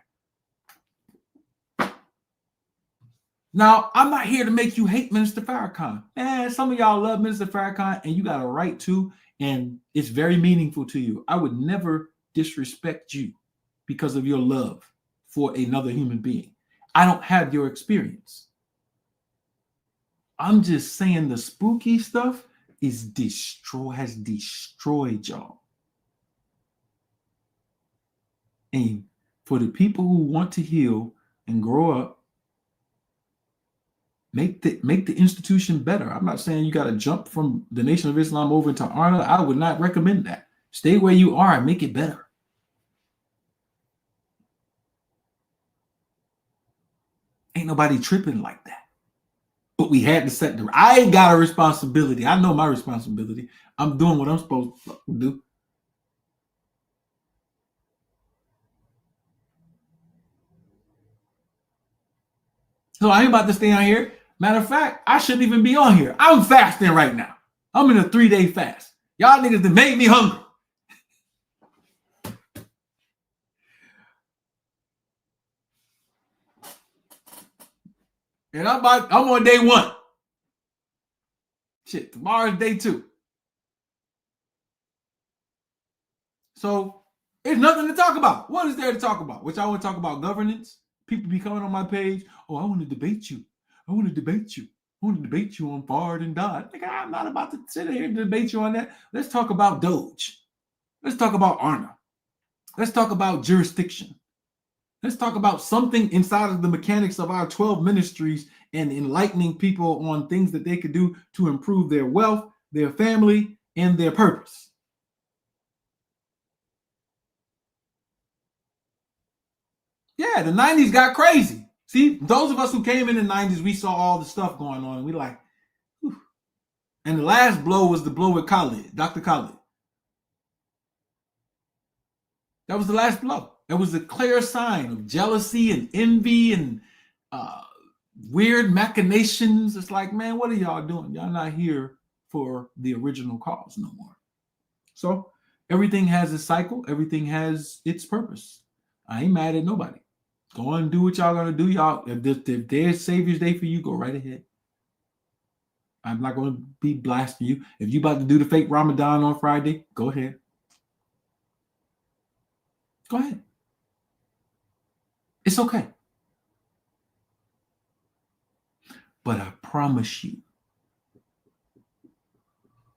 Now, I'm not here to make you hate Minister Farrakhan. Some of y'all love Minister Farrakhan, and you got a right to, and it's very meaningful to you. I would never disrespect you because of your love for another human being. I don't have your experience. I'm just saying the spooky stuff has destroyed y'all. And for the people who want to heal and grow up, make the institution better. I'm not saying you got to jump from the Nation of Islam over to ARNA. I would not recommend that. Stay where you are and make it better. Ain't nobody tripping like that. But we had to set the. I ain't got a responsibility. I know my responsibility. I'm doing what I'm supposed to do. So I ain't about to stay on here. Matter of fact, I shouldn't even be on here. I'm fasting right now. I'm in a 3-day fast. Y'all niggas that made me hungry. And I'm on day 1. Shit, tomorrow's day 2. So there's nothing to talk about. What is there to talk about? Which I want to talk about governance. People be coming on my page. Oh, I want to debate you. I want to debate you. I want to debate you on FARD and DOT. Like, I'm not about to sit here and debate you on that. Let's talk about Doge. Let's talk about ARNA. Let's talk about jurisdiction. Let's talk about something inside of the mechanics of our 12 ministries and enlightening people on things that they could do to improve their wealth, their family, and their purpose. Yeah, the 90s got crazy. See, those of us who came in the 90s, we saw all the stuff going on. And we like, whew. And the last blow was the blow with Khalid, Dr. Khalid. That was the last blow. It was a clear sign of jealousy and envy and weird machinations. It's like, man, what are y'all doing? Y'all not here for the original cause no more. So everything has a cycle. Everything has its purpose. I ain't mad at nobody. Go on and do what y'all gonna do. Y'all, if there's Savior's Day for you, go right ahead. I'm not gonna be blasting you. If you about to do the fake Ramadan on Friday, go ahead. Go ahead. It's okay. But I promise you,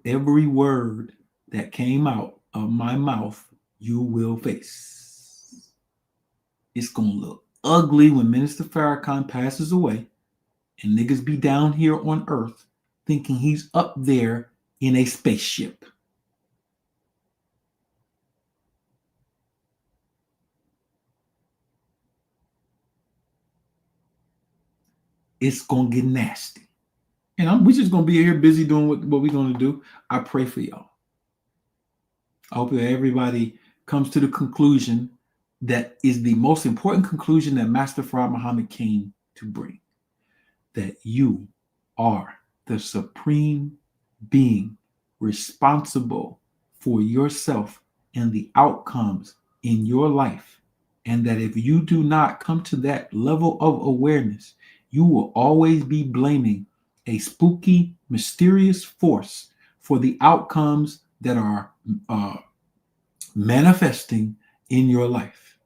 every word that came out of my mouth, you will face. It's going to look ugly when Minister Farrakhan passes away and niggas be down here on earth thinking he's up there in a spaceship. It's going to get nasty. And we're just going to be here busy doing what we're going to do. I pray for y'all. I hope that everybody comes to the conclusion that is the most important conclusion that Master Farad Muhammad came to bring. That you are the supreme being responsible for yourself and the outcomes in your life. And that if you do not come to that level of awareness, you will always be blaming a spooky, mysterious force for the outcomes that are manifesting in your life.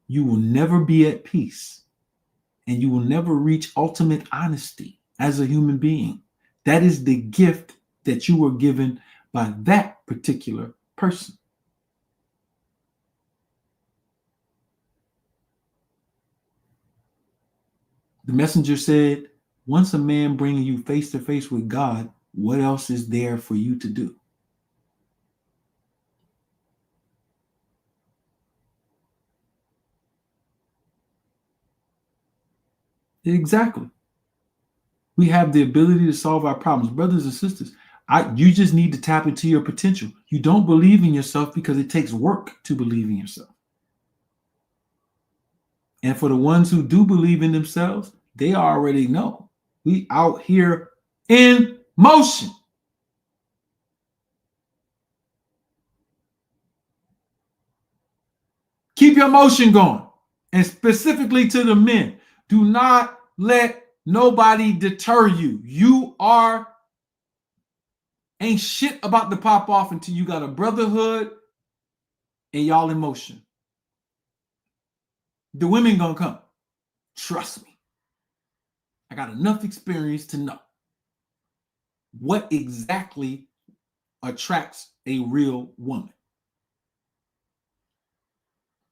You will never be at peace, and you will never reach ultimate honesty as a human being. That is the gift that you were given by that particular person. The messenger said, once a man bringing you face to face with God, what else is there for you to do? Exactly. We have the ability to solve our problems. Brothers and sisters, you just need to tap into your potential. You don't believe in yourself because it takes work to believe in yourself. And for the ones who do believe in themselves, they already know. We out here in motion. Keep your motion going. And specifically to the men, do not let nobody deter you. You ain't shit about to pop off until you got a brotherhood and y'all in motion. The women gonna come. Trust me. I got enough experience to know what exactly attracts a real woman.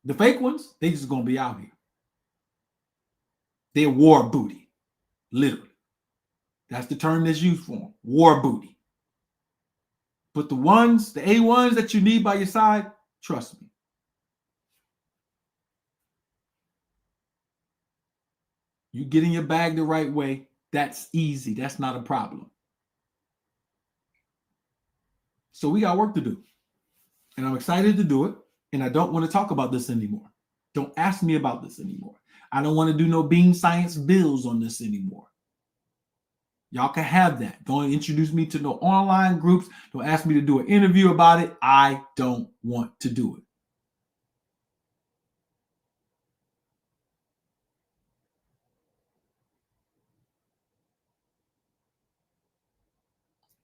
The fake ones, they just gonna be out here. They're war booty, literally. That's the term that's used for them, war booty. But the ones, the A1s that you need by your side, trust me. You get in your bag the right way, that's easy. That's not a problem. So we got work to do. And I'm excited to do it. And I don't want to talk about this anymore. Don't ask me about this anymore. I don't want to do no bean science bills on this anymore. Y'all can have that. Don't introduce me to no online groups. Don't ask me to do an interview about it. I don't want to do it.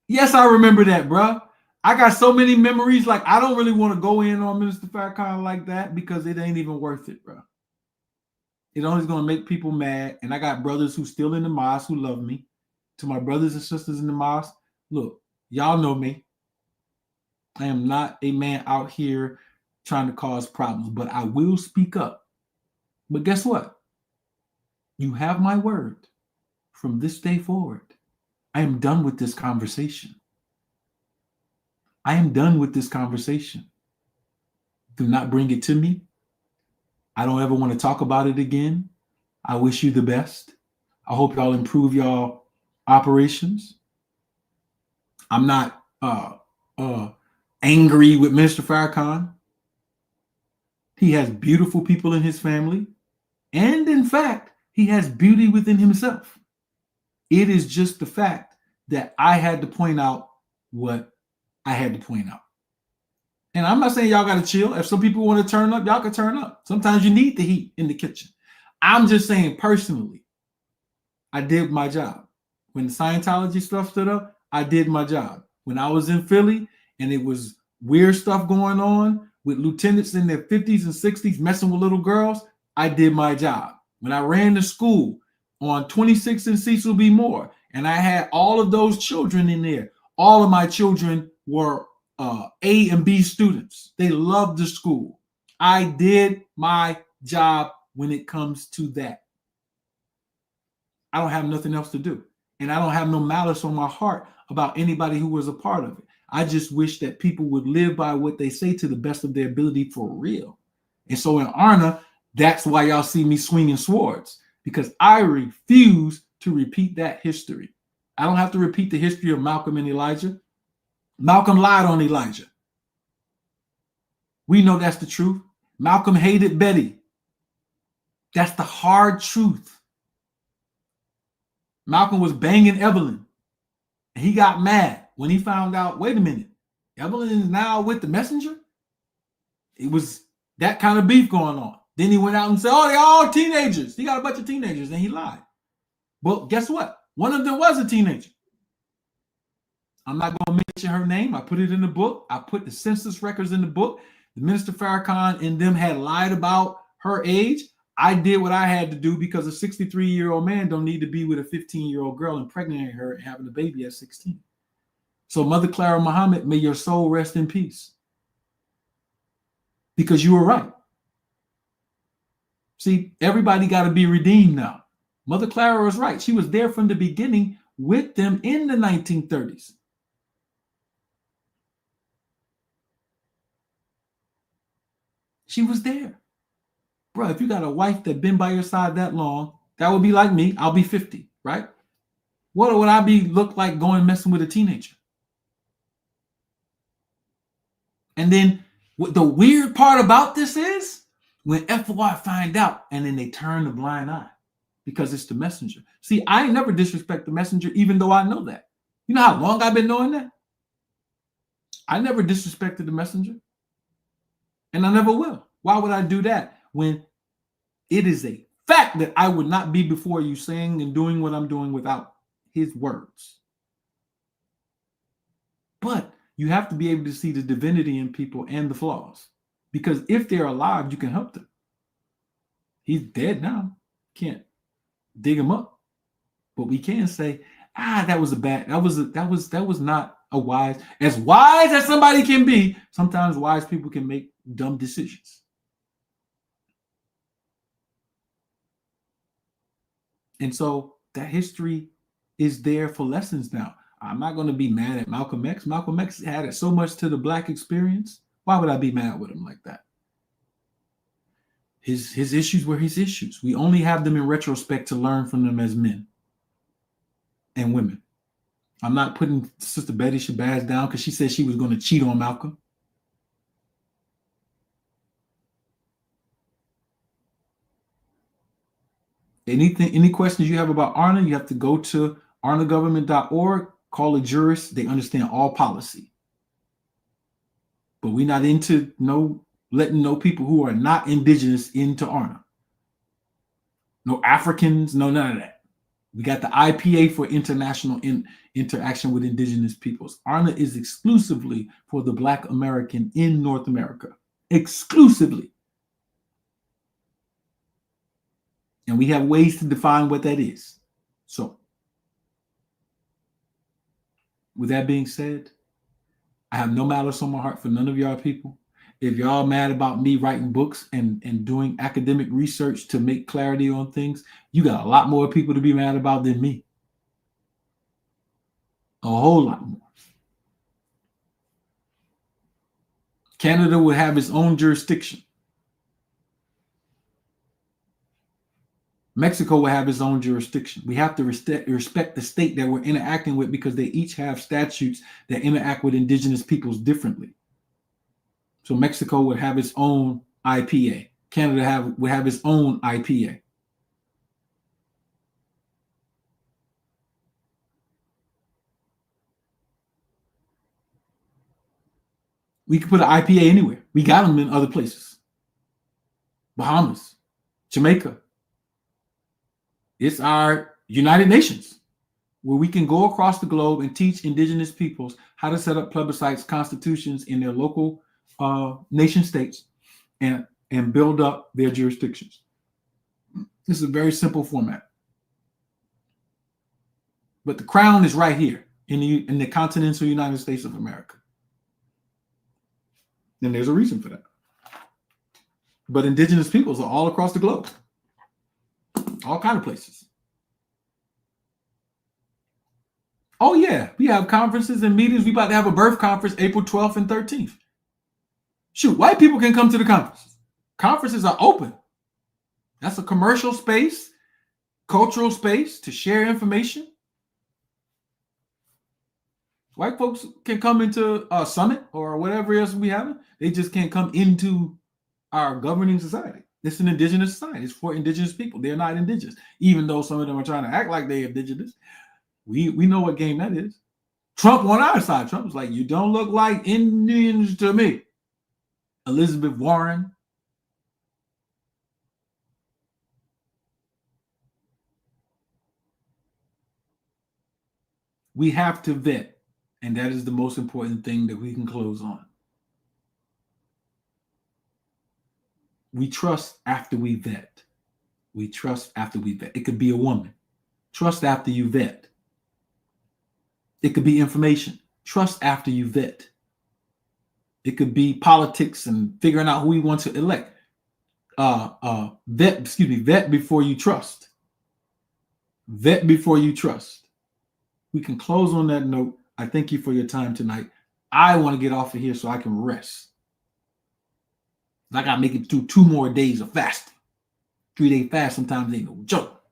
Yes, I remember that, bro. I got so many memories. Like, I don't really want to go in on Minister Farrakhan like that because it ain't even worth it, bro. It only is going to make people mad. And I got brothers who still in the mosque who love me. To my brothers and sisters in the mosque, look, y'all know me. I am not a man out here trying to cause problems, but I will speak up. But guess what? You have my word. From this day forward, I am done with this conversation. I am done with this conversation. Do not bring it to me. I don't ever want to talk about it again. I wish you the best. I hope y'all improve y'all operations. I'm not angry with Minister Farrakhan. He has beautiful people in his family. And in fact, he has beauty within himself. It is just the fact that I had to point out what I had to point out. And I'm not saying y'all got to chill. If some people want to turn up, y'all can turn up. Sometimes you need the heat in the kitchen. I'm just saying personally, I did my job. When the Scientology stuff stood up, I did my job. When I was in Philly and it was weird stuff going on with lieutenants in their 50s and 60s messing with little girls, I did my job. When I ran the school on 26 and Cecil B. Moore, and I had all of those children in there, all of my children were A and B students. They loved the school. I did my job when it comes to that. I don't have nothing else to do. And I don't have no malice on my heart about anybody who was a part of it. I just wish that people would live by what they say to the best of their ability for real. And so in Arna, that's why y'all see me swinging swords, because I refuse to repeat that history. I don't have to repeat the history of Malcolm and Elijah. Malcolm lied on Elijah. We know that's the truth. Malcolm hated Betty. That's the hard truth. Malcolm was banging Evelyn. And he got mad when he found out, wait a minute, Evelyn is now with the messenger? It was that kind of beef going on. Then he went out and said, oh, they're all teenagers. He got a bunch of teenagers, and he lied. Well, guess what? One of them was a teenager. I'm not going to mention her name. I put it in the book. I put the census records in the book. The Minister Farrakhan and them had lied about her age. I did what I had to do because a 63-year-old man don't need to be with a 15-year-old girl, impregnating her and having a baby at 16. So Mother Clara Muhammad, may your soul rest in peace. Because you were right. See, everybody got to be redeemed now. Mother Clara was right. She was there from the beginning with them in the 1930s. She was there. Bro, if you got a wife that been by your side that long, that would be like me. I'll be 50, right? What would I look like going messing with a teenager? And then what the weird part about this is when FOI find out and then they turn the blind eye because it's the messenger. See, I ain't never disrespect the messenger, even though I know that. You know how long I've been knowing that? I never disrespected the messenger. And I never will. Why would I do that when it is a fact that I would not be before you saying and doing what I'm doing without his words? But you have to be able to see the divinity in people and the flaws. Because if they're alive, you can help them. He's dead now. Can't dig him up. But we can say, that was not a wise as somebody can be. Sometimes wise people can make dumb decisions. And so that history is there for lessons now. I'm not going to be mad at Malcolm X. Malcolm X added so much to the Black experience. Why would I be mad with him like that? His issues were his issues. We only have them in retrospect to learn from them as men and women. I'm not putting Sister Betty Shabazz down because she said she was going to cheat on Malcolm. Any questions you have about ARNA, you have to go to arnagovernment.org, call a jurist. They understand all policy. But we're not into letting no people who are not indigenous into ARNA. No Africans, no none of that. We got the IPA for international interaction with indigenous peoples. ARNA is exclusively for the Black American in North America. Exclusively. And we have ways to define what that is. So, with that being said, I have no malice on my heart for none of y'all people. If y'all mad about me writing books and doing academic research to make clarity on things, you got a lot more people to be mad about than me. A whole lot more. Canada will have its own jurisdiction. Mexico will have its own jurisdiction. We have to respect the state that we're interacting with because they each have statutes that interact with indigenous peoples differently. So Mexico would have its own IPA. Canada would have its own IPA. We could put an IPA anywhere. We got them in other places. Bahamas, Jamaica. It's our United Nations, where we can go across the globe and teach indigenous peoples how to set up plebiscites, constitutions in their local nation states and build up their jurisdictions. This is a very simple format. But the crown is right here in the continental United States of America. And there's a reason for that. But indigenous peoples are all across the globe. All kind of places. Oh, yeah. We have conferences and meetings. We about to have a birth conference April 12th and 13th. Shoot, white people can come to the conferences. Conferences are open. That's a commercial space, cultural space to share information. White folks can come into a summit or whatever else we have. They just can't come into our governing society. It's an indigenous society. It's for indigenous people. They're not indigenous, even though some of them are trying to act like they're indigenous. We know what game that is. Trump on our side. Trump was like, you don't look like Indians to me. Elizabeth Warren. We have to vet, and that is the most important thing that we can close on. We trust after we vet. We trust after we vet. It could be a woman. Trust after you vet. It could be information. Trust after you vet. It could be politics and figuring out who we want to elect. Vet before you trust. Vet before you trust. We can close on that note. I thank you for your time tonight. I want to get off of here so I can rest. I got to make it through 2 more days of fasting. 3-day fast sometimes ain't no joke.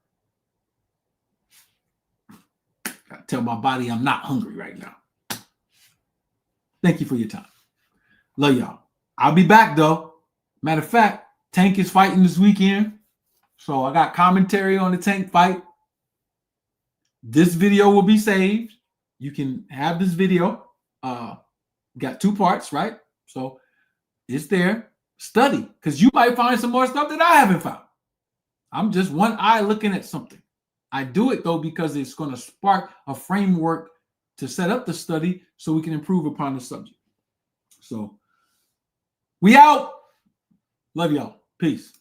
Got to tell my body I'm not hungry right now. Thank you for your time. Love y'all. I'll be back though. Matter of fact, Tank is fighting this weekend. So I got commentary on the Tank fight. This video will be saved. You can have this video. Got 2 parts, right? So it's there. Study, because you might find some more stuff that I haven't found. I'm just one eye looking at something. I do it though because it's going to spark a framework to set up the study so we can improve upon the subject. So we out. Love y'all. Peace.